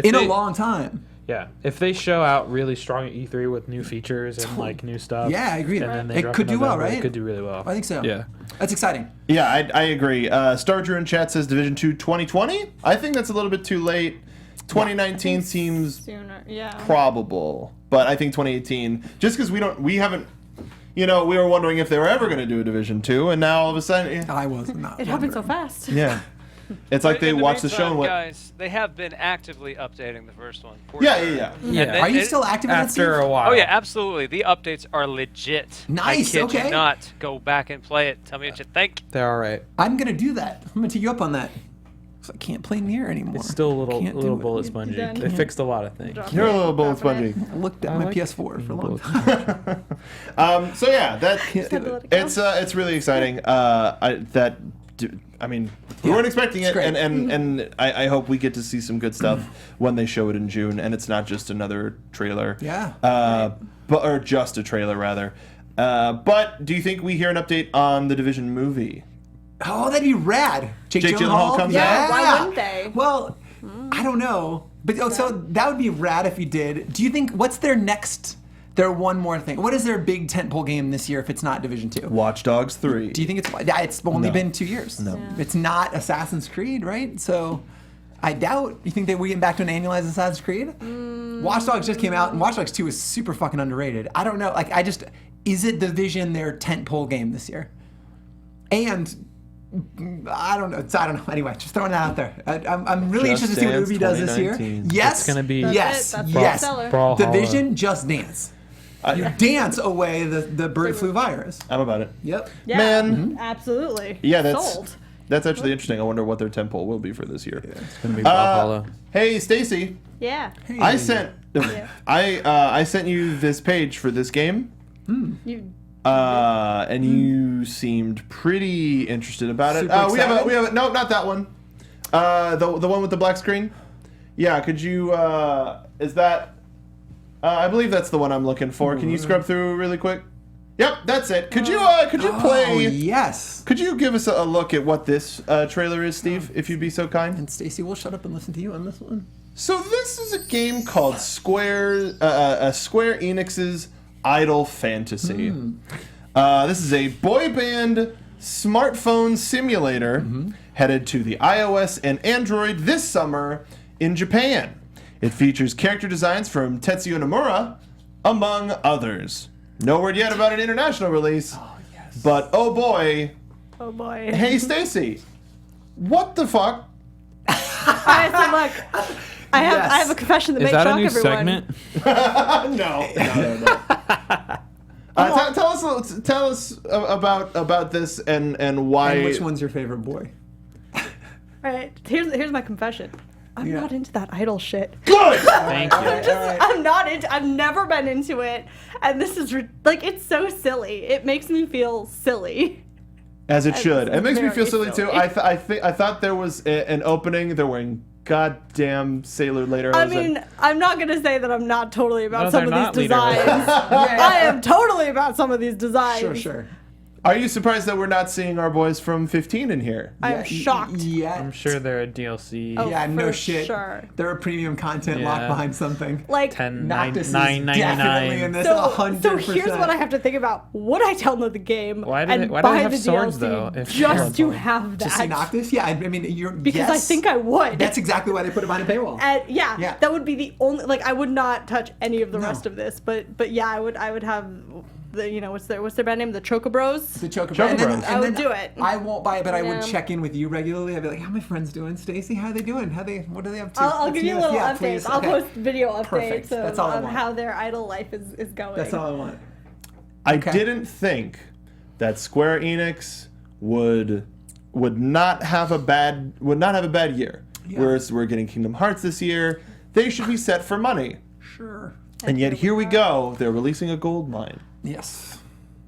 in a long time. Yeah, if they show out really strong at E3 with new features and like new stuff. Yeah, I agree. And then they It drop could in do well, November, right? It could do really well. I think so. Yeah. That's exciting. Yeah, I agree. Star Drew in chat says Division 2 2020. I think that's a little bit too late. 2019 seems Sooner, yeah. probable, but I think 2018, just because we haven't, we were wondering if they were ever going to do a Division 2, and now all of a sudden, I was not. It happened so fast. yeah. It's like they In watched the meantime, show and went, guys, they have been actively updating the first one. for yeah, sure. yeah, yeah. Yeah. And Are you it- still active in that, Steve? After a while. Oh yeah, absolutely. The updates are legit. Nice, I kid okay. you not. Go back and play it. Tell me what you think. They're all right. I'm gonna do that. I'm gonna take you up on that. 'Cause I can't play near anymore. It's still a little Can't do little it. bullet spongy. done. They fixed a lot of things. Drop You're a it, little bullet drop it. spongy. I looked at I my like PS4 for a long bullet time. So yeah, that Had to let it go. it's really exciting. We weren't expecting it, great. and I hope we get to see some good stuff when they show it in June, and it's not just another trailer. Yeah. Or just a trailer rather. But do you think we hear an update on the Division movie? Oh, that'd be rad. Jake Gyllenhaal comes Yeah, out? why wouldn't they? Well, I don't know. But so that would be rad if you did. Do you think, what's their one more thing? What is their big tentpole game this year if it's not Division 2? Watch Dogs 3. Do you think it's only No. been 2 years? No. Yeah. It's not Assassin's Creed, right? So I doubt. You think that we're getting back to an annualized Assassin's Creed? Watch Dogs just came out, and Watch Dogs 2 is super fucking underrated. I don't know. Is it Division their tentpole game this year? And I don't know. I don't know. Anyway, just throwing that out there. I'm really Just interested to see what the Dance movie does this year. 2019. Yes. It's gonna be- Yes. That's it. Yes. That's the Brawlhalla. Division, Just Dance. You dance away the bird flu virus. I'm about it. Yep. Yeah, Man. absolutely. Yeah, that's Sold. that's actually interesting. I wonder what their temple will be for this year. It's gonna be Brawlhalla. Hey, Stacey, Yeah. I sent I sent you this page for this game, You. and you seemed pretty interested about it. Super We have excited? no, not that one. The one with the black screen. Yeah, could you? Is that? I believe that's the one I'm looking for. Can you scrub through really quick? Yep, that's it. Could you play? Oh, yes. Could you give us a look at what this trailer is, Steve, if you'd be so kind? And Stacey, we'll shut up and listen to you on this one. So this is a game called Square Enix's Idle Fantasy. This is a boy band smartphone simulator headed to the iOS and Android this summer in Japan. It features character designs from Tetsuya Nomura, among others. No word yet about an international release, but oh boy. Oh boy. Hey Stacey, what the fuck? Alright, so look. I have a confession that Is may that shock a new everyone. segment? No. Tell us about this and why. And which one's your favorite boy? Alright, here's my confession. I'm Yeah. not into that idol shit. Good. Thank you. I'm not into. I've never been into it, and this is it's so silly. It makes me feel silly. As it should. It makes me feel Very silly too. silly. I thought there was an opening. They're wearing goddamn sailor later. I mean, I'm not gonna say that I'm not totally about No, some they're of these not leader. designs. I am totally about some of these designs. Sure. are you surprised that we're not seeing our boys from 15 in here? I'm shocked. Yeah. I'm sure they're a DLC. Oh, Yeah, no for shit. sure. They're a premium content Yeah. locked behind something. Like, 10, Noctis is 9, definitely in 999. this so 100%. here's what I have to think about. Would I download the game Why do and they buy have the swords, DLC though, if just you're to have that? To see Noctis? Yeah, I mean, you're Because yes. I think I would. That's exactly why they put it behind a paywall. And Yeah. that would be the only. Like, I would not touch any of the No. rest of this. But yeah, I would have the what's their band name? The Chocobros. The Chocobo. Chocobros. I would do it. I won't buy it, but I would Yeah. check in with you regularly. I'd be like, "How are my friends doing, Stacey? How are they doing? What do they have to?" I'll give you little Yeah, updates. please. I'll Okay. post video updates Perfect. That's all I of want. how their idol life is going. That's all I want. I Okay. didn't think that Square Enix would not have a bad year. Yeah. Whereas we're getting Kingdom Hearts this year, they should be set for money. Sure. And yet here we go. They're releasing a gold mine. Yes.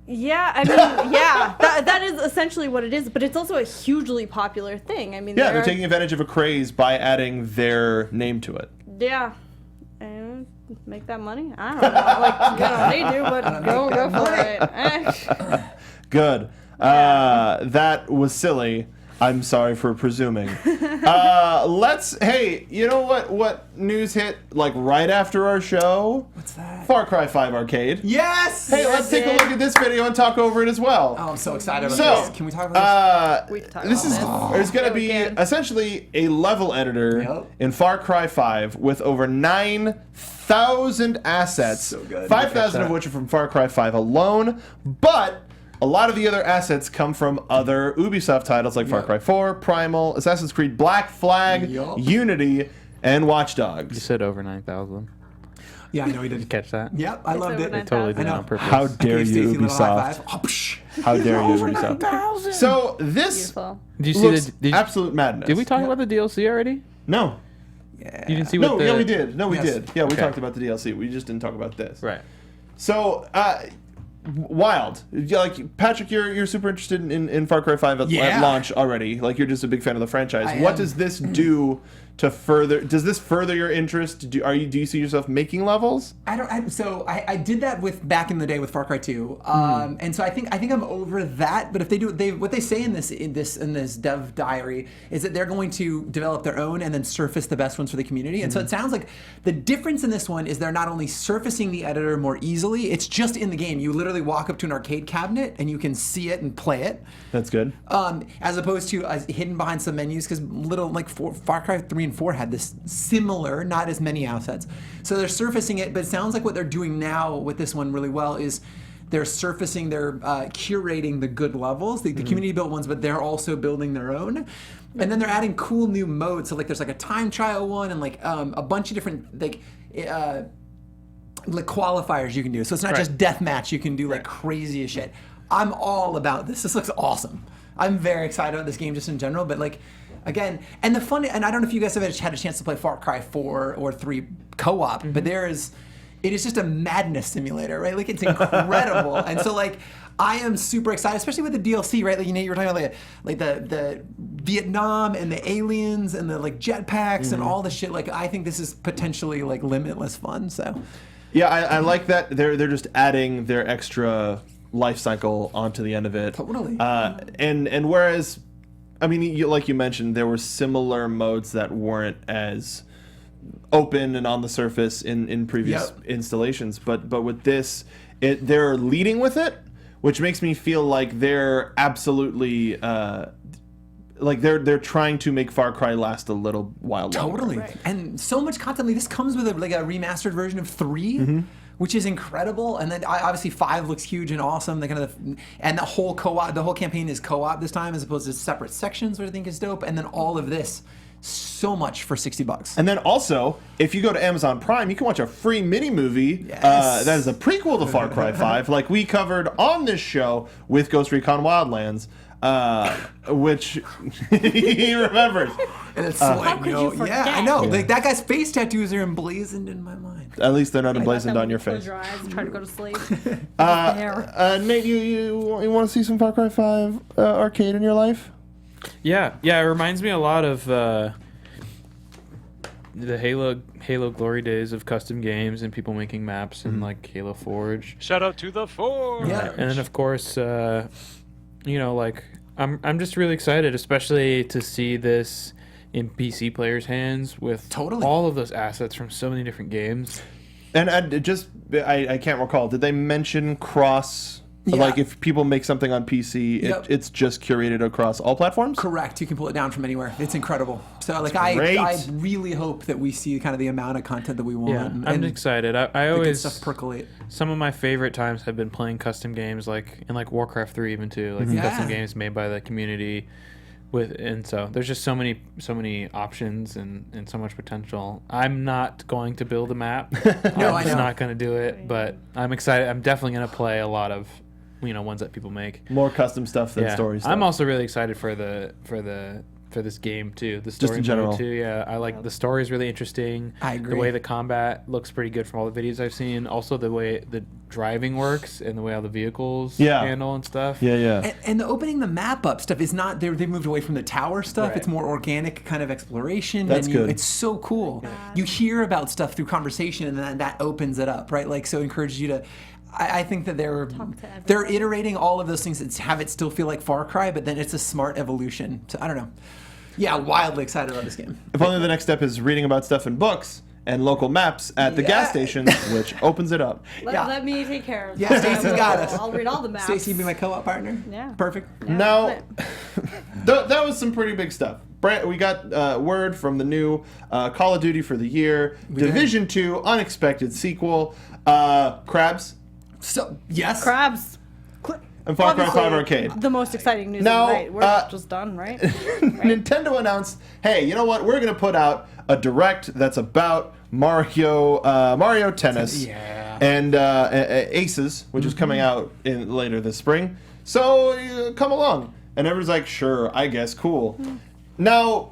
Yeah, I mean, yeah, that is essentially what it is. But it's also a hugely popular thing. I mean, Yeah, they're taking advantage of a craze by adding their name to it. Yeah. And make that money. I don't know. Like, you don't need to, but go for it. Good. That was silly. I'm sorry for presuming. Hey, you know what news hit like right after our show? What's that? Far Cry 5 Arcade. Yes! Hey, let's take a look at this video and talk over it as well. Oh, I'm so excited about So, this. Can we talk about We can talk this about is this. there's going to Yeah, we be can. essentially a level editor Yep. in Far Cry 5 with over 9,000 assets, So good. 5,000 of which are from Far Cry 5 alone, but a lot of the other assets come from other Ubisoft titles like Far Yep. Cry 4, Primal, Assassin's Creed Black Flag, Yup. Unity, and Watch You Dogs. said over 9,000. this? Yeah, I know he did. Catch that? Yep, I loved over it. 9,000. Totally did I it know. on purpose. How dare Give you, Stacey a little high Ubisoft? five. Oh, psh. How dare you, Ubisoft? So this Beautiful. Did you see looks the? absolute madness. Did we talk about the DLC already? No. Yeah. You didn't see what No, the? yeah, we did. No, we Yes. did. Yeah, we Okay. talked about the DLC. We just didn't talk about this. Right. So, wild. Yeah, like Patrick, you're super interested in Far Cry 5 at Yeah. launch already. Like you're just a big fan of the franchise. I What am. does this do to further? Does this further your interest? Do you see yourself making levels? I did that back in the day with Far Cry 2, and so I think I'm over that. But if what they say in this dev diary is that they're going to develop their own and then surface the best ones for the community. And so it sounds like the difference in this one is they're not only surfacing the editor more easily, it's just in the game. You literally walk up to an arcade cabinet and you can see it and play it. That's good. As opposed to hidden behind some menus, because Far Cry 3 and 4 had this similar, not as many assets. So they're surfacing it, but it sounds like what they're doing now with this one really well is they're surfacing, they're curating the good levels, the community built ones, but they're also building their own. And then they're adding cool new modes. So like there's like a time trial one and like a bunch of different like qualifiers you can do. So it's not just deathmatch. You can do like crazy as shit. I'm all about this. This looks awesome. I'm very excited about this game just in general, but like, again, and the fun, and I don't know if you guys have had a chance to play Far Cry 4 or 3 co-op, but it is just a madness simulator, right? Like it's incredible. And so like, I am super excited, especially with the DLC, right? Like, you know, you were talking about like the Vietnam and the aliens and the like jetpacks and all the shit. Like, I think this is potentially like limitless fun. So, Yeah, I like that they're just adding their extra life cycle onto the end of it. Totally. And whereas, I mean, like you mentioned, there were similar modes that weren't as open and on the surface in previous installations, but with this, they're leading with it, which makes me feel like they're absolutely like they're trying to make Far Cry last a little while longer. totally. And so much content. Like, this comes with a remastered version of 3. Which is incredible, and then obviously 5 looks huge and awesome. And the whole co-op, the whole campaign is co-op this time, as opposed to separate sections, which I think is dope. And then all of this, so much for $60. And then also, if you go to Amazon Prime, you can watch a free mini movie Yes. that is a prequel to Far Cry 5, like we covered on this show with Ghost Recon Wildlands, which he remembers. And it's How could you forget? yeah, I know. Like, that guy's face tattoos are emblazoned in my mind. At least they're not emblazoned That on your when you face. close your eyes and try to go to sleep. There. Nate, you want to see some Far Cry 5 arcade in your life? Yeah, it reminds me a lot of the Halo glory days of custom games and people making maps and like Halo Forge. Shout out to the Forge. Yeah. And then of course, you know, like I'm just really excited, especially to see this in PC players' hands with Totally. all of those assets from so many different games. And I can't recall. Did they mention cross? Yeah. Like if people make something on PC, Yep. it's just curated across all platforms? Correct. You can pull it down from anywhere. It's incredible. So like, great. I really hope that we see kind of the amount of content that we want. Yeah, and I'm excited. I the good always stuff percolate. some of my favorite times have been playing custom games, like in like Warcraft 3 even too, like custom Yeah. games made by the community. And so there's just so many options and so much potential. I'm not going to build a map. No, I'm I just know. not going to do it, but I'm excited. I'm definitely going to play a lot of, you know, ones that people make. More custom stuff than story stuff. I'm also really excited for the for this game too. The story in general. mode too. Yeah, I like the story is really interesting. I agree. The way the combat looks pretty good from all the videos I've seen. Also the way the driving works and the way all the vehicles handle and stuff. Yeah. And the opening the map up stuff is not they moved away from the tower stuff. Right. It's more organic kind of exploration. That's and good. It's so cool. You hear about stuff through conversation, and then that opens it up, right? Like, so it encourages you to. I think that they're iterating all of those things that have it still feel like Far Cry, but then it's a smart evolution. So I don't know. Yeah, wildly excited about this game. If only the next step is reading about stuff in books and local maps at the gas stations, which opens it up. Let me take care of Yeah, that. Stacey's got us. I'll read all the maps. Stacey, be my co-op partner. Yeah. Perfect. Yeah, Now, but- that was some pretty big stuff. We got word from the new Call of Duty for the year, Division 2, unexpected sequel, Crabs, So yes, Crabs. and Far Cry 5 Obviously, Arcade. The most exciting news Now, of the night. We're just done, right? Nintendo announced, hey, you know what? We're going to put out a direct that's about Mario Tennis and Aces, which is coming out later this spring. So come along. And everyone's like, sure, I guess, cool. Now,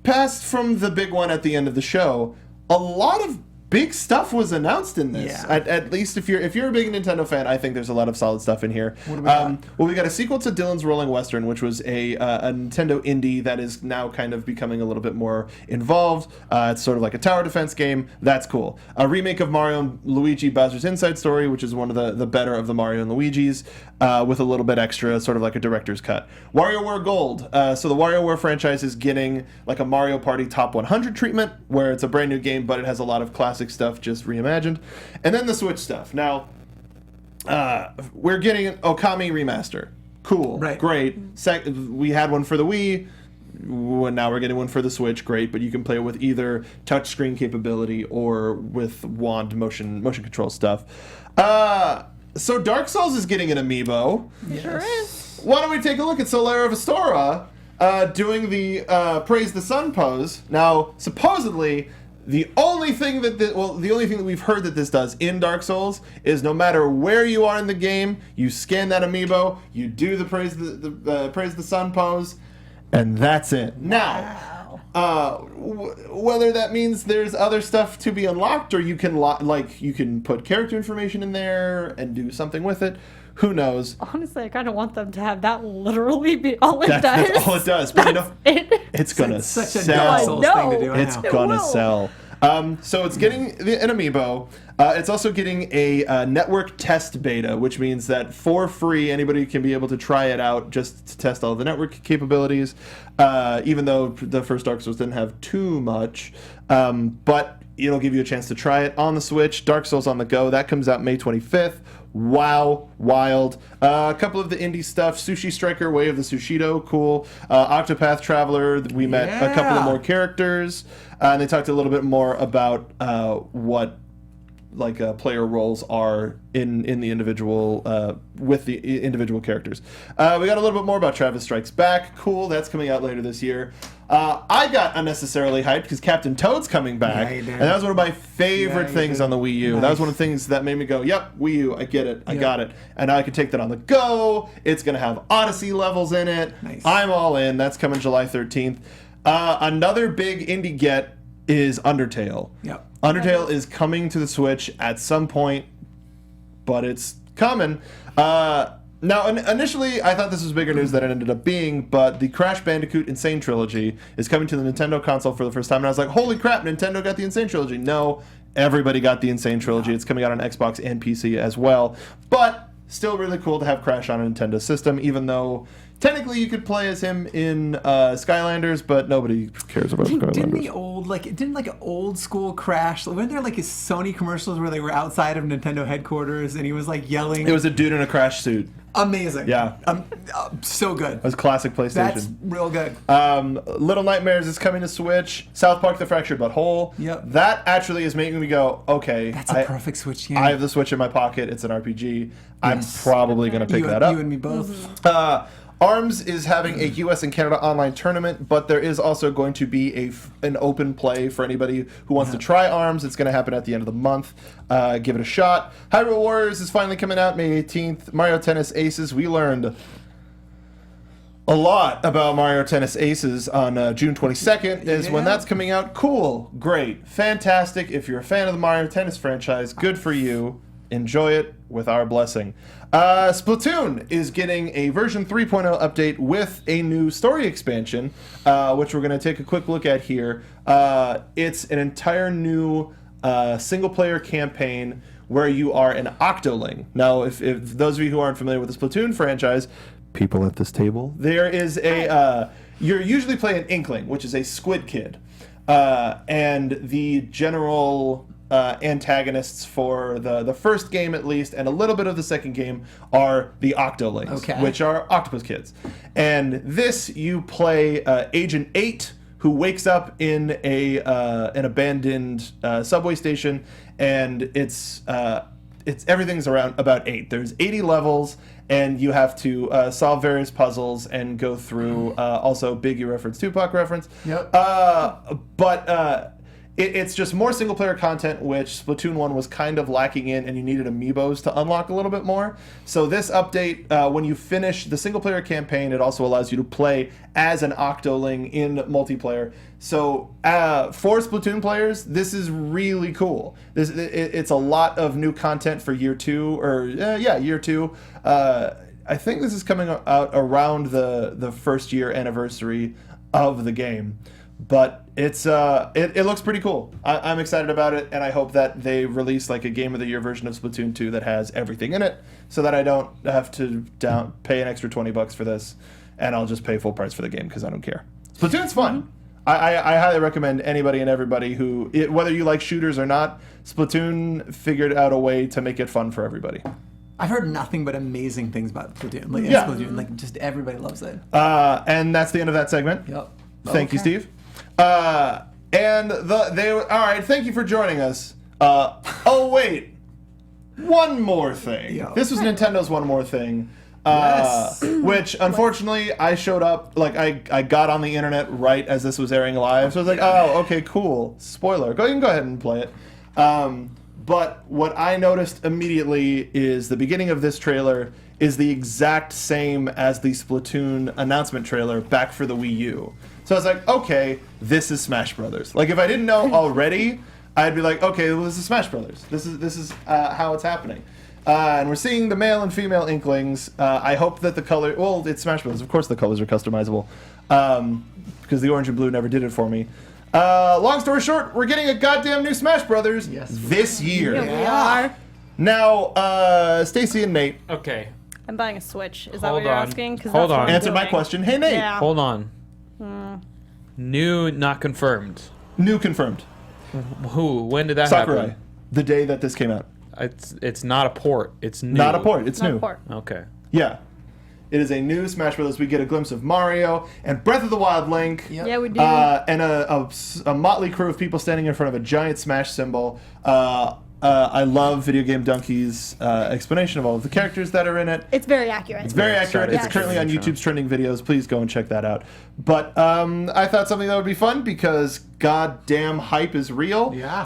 past from the big one at the end of the show, a lot of big stuff was announced in this. Yeah. At least if you're a big Nintendo fan, I think there's a lot of solid stuff in here. What do we got? Well, we got a sequel to Dylan's Rolling Western, which was a Nintendo indie that is now kind of becoming a little bit more involved. It's sort of like a tower defense game. That's cool. A remake of Mario and Luigi Bowser's Inside Story, which is one of the better of the Mario and Luigi's, with a little bit extra, sort of like a director's cut. WarioWare Gold. So the WarioWare franchise is getting like a Mario Party Top 100 treatment, where it's a brand new game, but it has a lot of classic stuff just reimagined. And then the Switch stuff. Now, we're getting an Okami remaster. Cool. Right. Great. We had one for the Wii. Now we're getting one for the Switch. Great, but you can play it with either touchscreen capability or with wand motion control stuff. So Dark Souls is getting an amiibo. Sure is. Why don't we take a look at Solaire of Astora doing the Praise the Sun pose. Now, supposedly, the only thing that we've heard that this does in Dark Souls is no matter where you are in the game, you scan that amiibo, you do the Praise the Sun pose, and that's it. Now, whether that means there's other stuff to be unlocked, or you can you can put character information in there and do something with it. Who knows? Honestly, I kind of want them to have that literally be all it does. That's all it does. But you know, it's gonna such a sell. Dark Souls thing to do. I It's know. gonna will. sell. So it's getting an amiibo. It's also getting a network test beta, which means that for free, anybody can be able to try it out just to test all the network capabilities. Even though the first Dark Souls didn't have too much, but it'll give you a chance to try it on the Switch. Dark Souls on the Go, that comes out May 25th. Wow, wild. A couple of the indie stuff. Sushi Striker, Way of the Sushido, cool. Octopath Traveler, we met a couple of more characters. And they talked a little bit more about what player roles are in the individual with the individual characters. We got a little bit more about Travis Strikes Back. Cool, that's coming out later this year. I got unnecessarily hyped because Captain Toad's coming back, Yeah, you did. and that was one of my favorite you things did. on the Wii U. Nice. That was one of the things that made me go, "Yep, Wii U, I get it, I got it," and now I can take that on the go. It's gonna have Odyssey levels in it. Nice. I'm all in. That's coming July 13th. Another big indie get is Undertale. Yep. Undertale is coming to the Switch at some point, but it's coming. Now, initially, I thought this was bigger news than it ended up being, but the Crash Bandicoot Insane Trilogy is coming to the Nintendo console for the first time, and I was like, holy crap, Nintendo got the Insane Trilogy. No, everybody got the Insane Trilogy. It's coming out on Xbox and PC as well, but still really cool to have Crash on a Nintendo system, even though technically you could play as him in Skylanders, but nobody cares about Didn't Skylanders. the old an old school Crash? Weren't there like his Sony commercials where they were outside of Nintendo headquarters and he was like yelling? It was a dude in a Crash suit. amazing. Yeah. So good. It was classic PlayStation. That's real good. Little Nightmares is coming to Switch. South Park: The Fractured But Whole. Yep. That actually is making me go, okay. That's a perfect Switch game. I have the Switch in my pocket. It's an RPG. I'm Yes. probably going to pick that up. You and me both. ARMS is having a US and Canada online tournament, but there is also going to be an open play for anybody who wants to try ARMS. It's going to happen at the end of the month. Give it a shot. Hyrule Warriors is finally coming out May 18th. Mario Tennis Aces, we learned a lot about Mario Tennis Aces on June 22nd is when that's coming out. Cool, great, fantastic. If you're a fan of the Mario Tennis franchise, good for you. Enjoy it with our blessing. Splatoon is getting a version 3.0 update with a new story expansion, which we're going to take a quick look at here. It's an entire new single-player campaign where you are an Octoling. Now, if those of you who aren't familiar with the Splatoon franchise, people at this table, there is a you're usually playing Inkling, which is a squid kid, and the general antagonists for the first game at least, and a little bit of the second game, are the Octolings, which are octopus kids. And this, you play Agent 8, who wakes up in an abandoned subway station, and it's everything's around about 8. There's 80 levels, and you have to solve various puzzles and go through. Also, big you reference, Tupac reference. Yep. It's just more single-player content, which Splatoon 1 was kind of lacking in, and you needed amiibos to unlock a little bit more. So this update, when you finish the single-player campaign, it also allows you to play as an Octoling in multiplayer. So for Splatoon players, this is really cool. It's a lot of new content for year 2, year 2. I think this is coming out around the first year anniversary of the game. But it looks pretty cool. I'm excited about it, and I hope that they release like a Game of the Year version of Splatoon 2 that has everything in it, so that I don't have to pay an extra $20 for this, and I'll just pay full price for the game because I don't care. Splatoon's fun. I highly recommend anybody and everybody whether you like shooters or not, Splatoon figured out a way to make it fun for everybody. I've heard nothing but amazing things about Splatoon. Splatoon, just everybody loves it. And that's the end of that segment. Yep. Thank you, Steve. All right, thank you for joining us. Oh wait, one more thing. Yo. This was Nintendo's One More Thing, Yes. which unfortunately I showed up, like I got on the internet right as this was airing live, so I was like, oh, okay, cool. Spoiler. You can go ahead and play it. But what I noticed immediately is the beginning of this trailer is the exact same as the Splatoon announcement trailer back for the Wii U. So I was like, okay, this is Smash Brothers. Like, if I didn't know already, I'd be like, okay, well, this is Smash Brothers. This is how it's happening. And we're seeing the male and female Inklings. I hope that the color... Well, it's Smash Brothers. Of course the colors are customizable. Because the orange and blue never did it for me. Long story short, we're getting a goddamn new Smash Brothers this year. Yeah, we are. Now, Stacey and Nate. Okay. I'm buying a Switch. Is that Hold what you're on. asking? 'Cause Hold that's what on. I'm Answer my doing. question. Hey, Nate. Yeah. Hold on. New, not confirmed. New confirmed. Who? When did that Sakurai. happen? The day that this came out. It's not a port. It's new. Not a port. It's Not new. a port. Okay. Yeah. It is a new Smash Brothers. We get a glimpse of Mario and Breath of the Wild Link. Yep. Yeah, we do. And a motley crew of people standing in front of a giant Smash symbol. I love Video Game Donkey's explanation of all of the characters that are in it. It's very accurate. It's very accurate. excited It's to currently see on the intro. YouTube's trending videos. Please go and check that out. But I thought something that would be fun because goddamn hype is real. Yeah.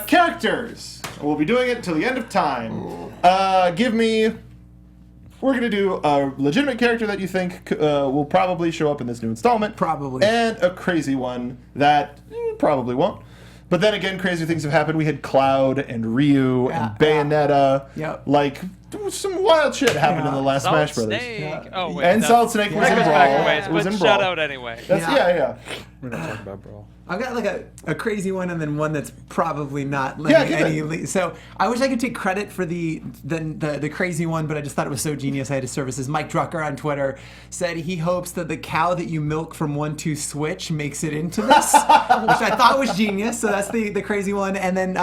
Characters. We'll be doing it until the end of time. Give me... We're going to do a legitimate character that you think will probably show up in this new installment. Probably. And a crazy one that probably won't. But then again, crazy things have happened. We had Cloud and Ryu and Bayonetta. Yep. Like, some wild shit happened in the last Solid Smash Brothers. Snake. Yeah. Oh, wait. And that- Solid Snake was that in goes Brawl. back a ways, It was but in shout Brawl. out anyway. That's, yeah. We're not talking about Brawl. I've got like a crazy one and then one that's probably not Yeah, letting give any it. le- So I wish I could take credit for the crazy one, but I just thought it was so genius. I had to services. Mike Drucker on Twitter said he hopes that the cow that you milk from 1-2 Switch makes it into this, which I thought was genius. So that's the crazy one. And then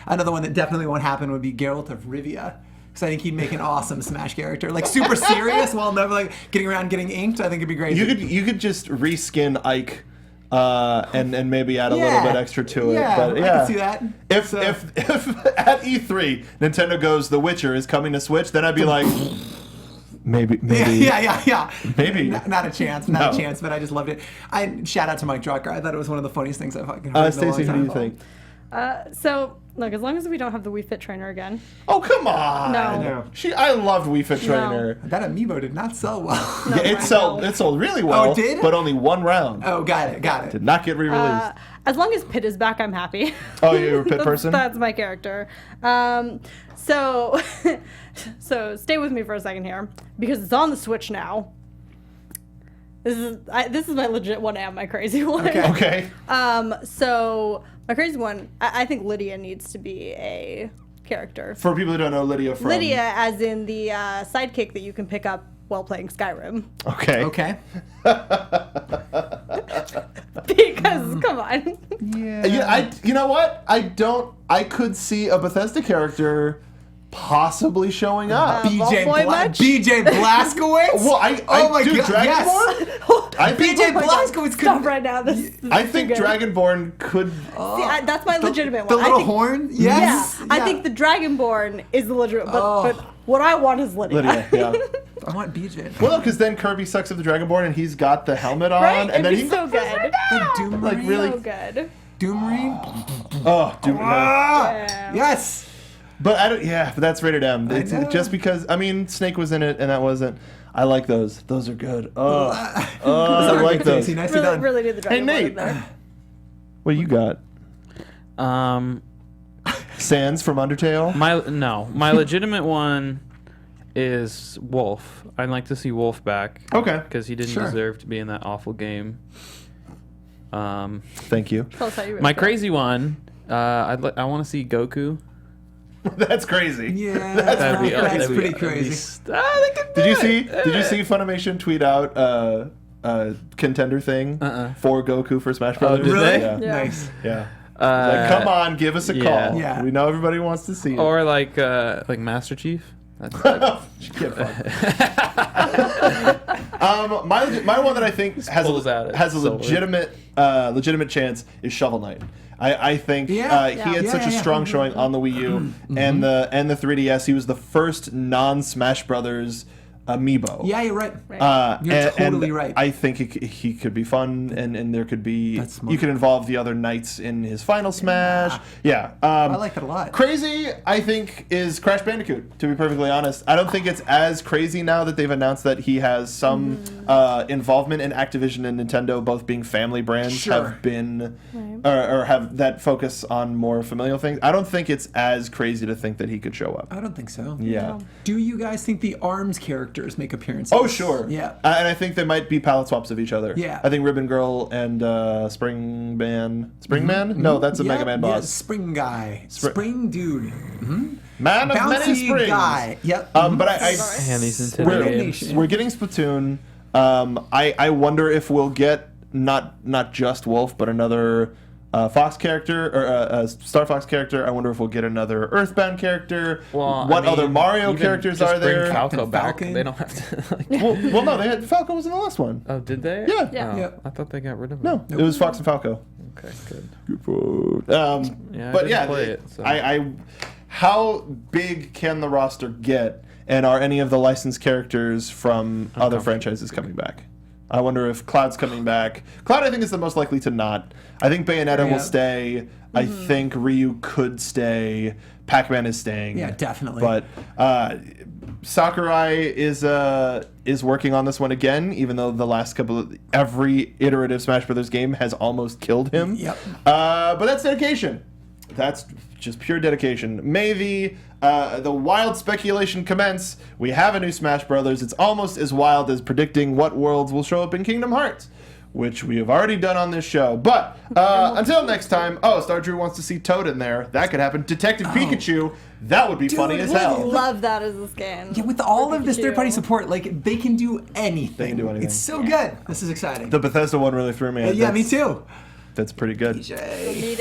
another one that definitely won't happen would be Geralt of Rivia. Because I think he'd make an awesome Smash character, like super serious while never like getting around getting inked. I think it'd be great. You could just reskin Ike and maybe add a little Yeah. bit extra to it. Yeah, But I yeah, can see that. If So- if at E3 Nintendo goes The Witcher is coming to Switch, then I'd be like, maybe. Yeah. Maybe. Not a chance, No. but I just loved it. Shout out to Mike Drucker. I thought it was one of the funniest things I've fucking heard. in a long Stacey, who do time. you think? So look, as long as we don't have the Wii Fit trainer again. Oh, come on. No. I loved Wii Fit Trainer. That amiibo did not sell well. Yeah, it sold really well. Oh, it did? But only one round. Oh, got it. Did not get re-released. As long as Pit is back, I'm happy. Oh, you're a Pit person? That's my character. So stay with me for a second here because it's on the Switch now. This is my legit one and my crazy one. Okay. So my crazy one, I think Lydia needs to be a character. For people who don't know, Lydia from... Lydia, as in the sidekick that you can pick up while playing Skyrim. Okay. Because, come on. Yeah, you know what? I could see a Bethesda character possibly showing up. Vault Boy much? BJ Blazkowicz? Well, Dragonborn? Yes. I think BJ Blazkowicz could... Stop right now. I think Dragonborn could... See, that's my legitimate The one. little horn? Yes. Yeah, I think the Dragonborn is the legitimate, but what I want is Lydia. Yeah. I want BJ. Well, no, because then Kirby sucks at the Dragonborn and he's got the helmet on, Right? and then It'd be so good. Doom like Marine? really. So good. Doom Marine? Oh, dude. Yeah. Yes. But I don't. Yeah, but that's rated M. It's know. just because Snake was in it and that wasn't. I like those. Those are good. I like those. Stacey, nicely done. Really need the Dragonborn Hey Nate, in there. what do you got? Sans from Undertale. My legitimate one is Wolf. I'd like to see Wolf back. Okay. Because he didn't Sure. deserve to be in that awful game. Thank you. Tell us how you really My feel. crazy one, I want to see Goku. That's crazy. Yeah. That's pretty crazy. Did you see Funimation tweet out a contender thing for Goku for Smash Brothers? did they? Yeah. Yeah. Nice. Yeah. Like, come on, give us a yeah. call. Yeah. We know everybody wants to see it. Or like Master Chief. That's Get fucked. My one that I think has pulls out a sword. legitimate chance is Shovel Knight. I think he had such a strong showing on the Wii U and the 3DS. He was the first non-Smash Brothers amiibo. Yeah, you're right. You're totally right. I think he could be fun, and there could be That's smart. you could involve the other knights in his final Smash. Yeah, I like that a lot. Crazy, I think, is Crash Bandicoot. To be perfectly honest, I don't think it's as crazy now that they've announced that he has some involvement in Activision and Nintendo, both being family brands, Sure. have been or have that focus on more familial things. I don't think it's as crazy to think that he could show up. I don't think so. Yeah. Do you guys think the ARMS characters make appearances? Oh, sure. Yeah. And I think they might be palette swaps of each other. Yeah. I think Ribbon Girl and Springman. Springman? No, that's a Mega Man boss. Yeah, Spring guy. Spring dude. Man of many Bouncy springs. guy. Yep. But And he's intimidating. we're getting Splatoon. I wonder if we'll get not just Wolf, but another Fox character or a Star Fox character. I wonder if we'll get another Earthbound character. Well, what other Mario characters just are there? Bring Falco back. Falcon. They don't have to. Like, well, no, they had Falco was in the last one. oh, did they? Yeah. Yeah. Oh, Yeah. I thought they got rid of him. No, it was Fox and Falco. Okay, good. Good food. Yeah, I But didn't yeah, play it, so. how big can the roster get, and are any of the licensed characters from other franchises coming back? I wonder if Cloud's coming back. Cloud, I think, is the most likely to not. I think Bayonetta will stay. I think Ryu could stay. Pac-Man is staying. Yeah, definitely. But Sakurai is working on this one again, even though the last every iterative Smash Brothers game has almost killed him. Yep. But that's dedication. That's just pure dedication. May the wild speculation commence. We have a new Smash Brothers. It's almost as wild as predicting what worlds will show up in Kingdom Hearts, which we have already done on this show. But until next time, Star Drew wants to see Toad in there. That could happen. Detective Pikachu, that would be funny as I hell. love that as a scan. Yeah, with all of this Pikachu. third-party support, like, they can do anything. They can do anything. It's so good. This is exciting. The Bethesda one really threw me. Yeah, me too. That's pretty good. Need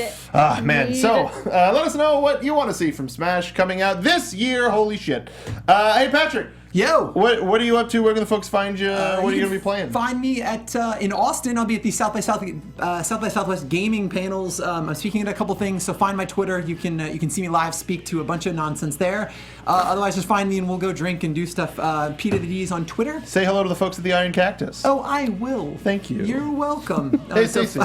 it. Ah, man. Need So, it. let us know what you want to see from Smash coming out this year. Holy shit. Hey, Patrick. Yo. What are you up to? Where can the folks find you? What are you going to be playing? Find me at in Austin. I'll be at the South by Southwest gaming panels. I'm speaking at a couple things, so find my Twitter. You can see me live speak to a bunch of nonsense there. Otherwise, just find me and we'll go drink and do stuff. P to the D's on Twitter. Say hello to the folks at the Iron Cactus. Oh, I will. Thank you. You're welcome. Hey, Stacey.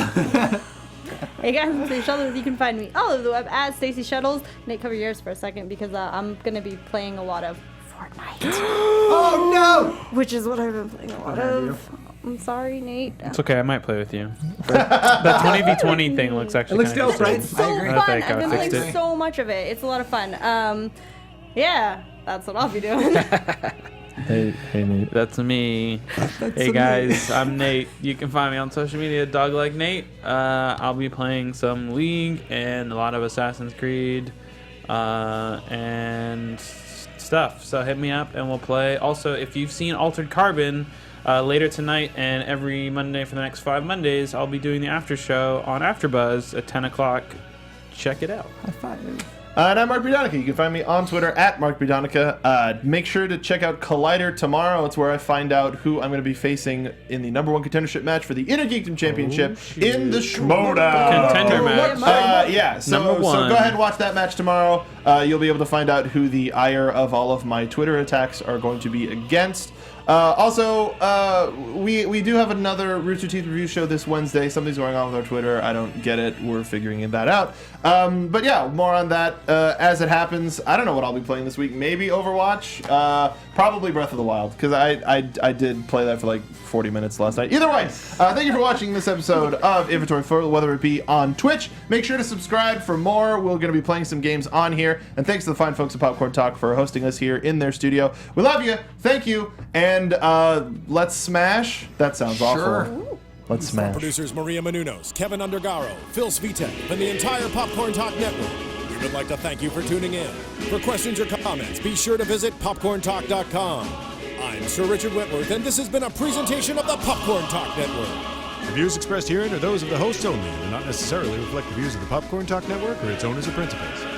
Hey guys, I'm Stacey Shuttleworth. You can find me all over the web at Stacey Shuttles. Nate, cover yours for a second because I'm gonna be playing a lot of Fortnite. Oh no! Which is what I've been playing a lot of. I'm sorry, Nate. It's okay, I might play with you. That 20v20 thing looks actually looks kind of dope, right? It's so I agree. I fun. think I I've been fixed playing it. so much of it. It's a lot of fun. Yeah, that's what I'll be doing. Hey, Nate. That's me. Hey me. guys, I'm Nate. You can find me on social media, DogLikeNate. I'll be playing some League and a lot of Assassin's Creed and stuff. So hit me up and we'll play. Also, if you've seen Altered Carbon, later tonight and every Monday for the next 5 Mondays, I'll be doing the after show on AfterBuzz at 10 o'clock. Check it out. High five. And I'm Mark B. Donica. You can find me on Twitter at Mark B. Donica. Make sure to check out Collider tomorrow. It's where I find out who I'm going to be facing in the #1 contendership match for the Inner Geekdom Championship in the Schmoes Contender match. Yeah, so Number one. go ahead and watch that match tomorrow. You'll be able to find out who the ire of all of my Twitter attacks are going to be against. Also, we do have another Rooster Teeth review show this Wednesday. Something's going on with our Twitter. I don't get it. We're figuring that out. But yeah, more on that as it happens. I don't know what I'll be playing this week. Maybe Overwatch. Probably Breath of the Wild, because I did play that for like 40 minutes last night. Either way, thank you for watching this episode of Inventory Full, whether it be on Twitch. Make sure to subscribe for more. We're going to be playing some games on here. And thanks to the fine folks at Popcorn Talk for hosting us here in their studio. We love you. Thank you. And let's smash. That sounds awful. Let's smash. Producers Maria Menounos, Kevin Undergaro, Phil Svitek, and the entire Popcorn Talk Network. We would like to thank you for tuning in. For questions or comments, be sure to visit popcorntalk.com. I'm Sir Richard Whitworth, and this has been a presentation of the Popcorn Talk Network. The views expressed herein are those of the hosts only and do not necessarily reflect the views of the Popcorn Talk Network or its owners or principals.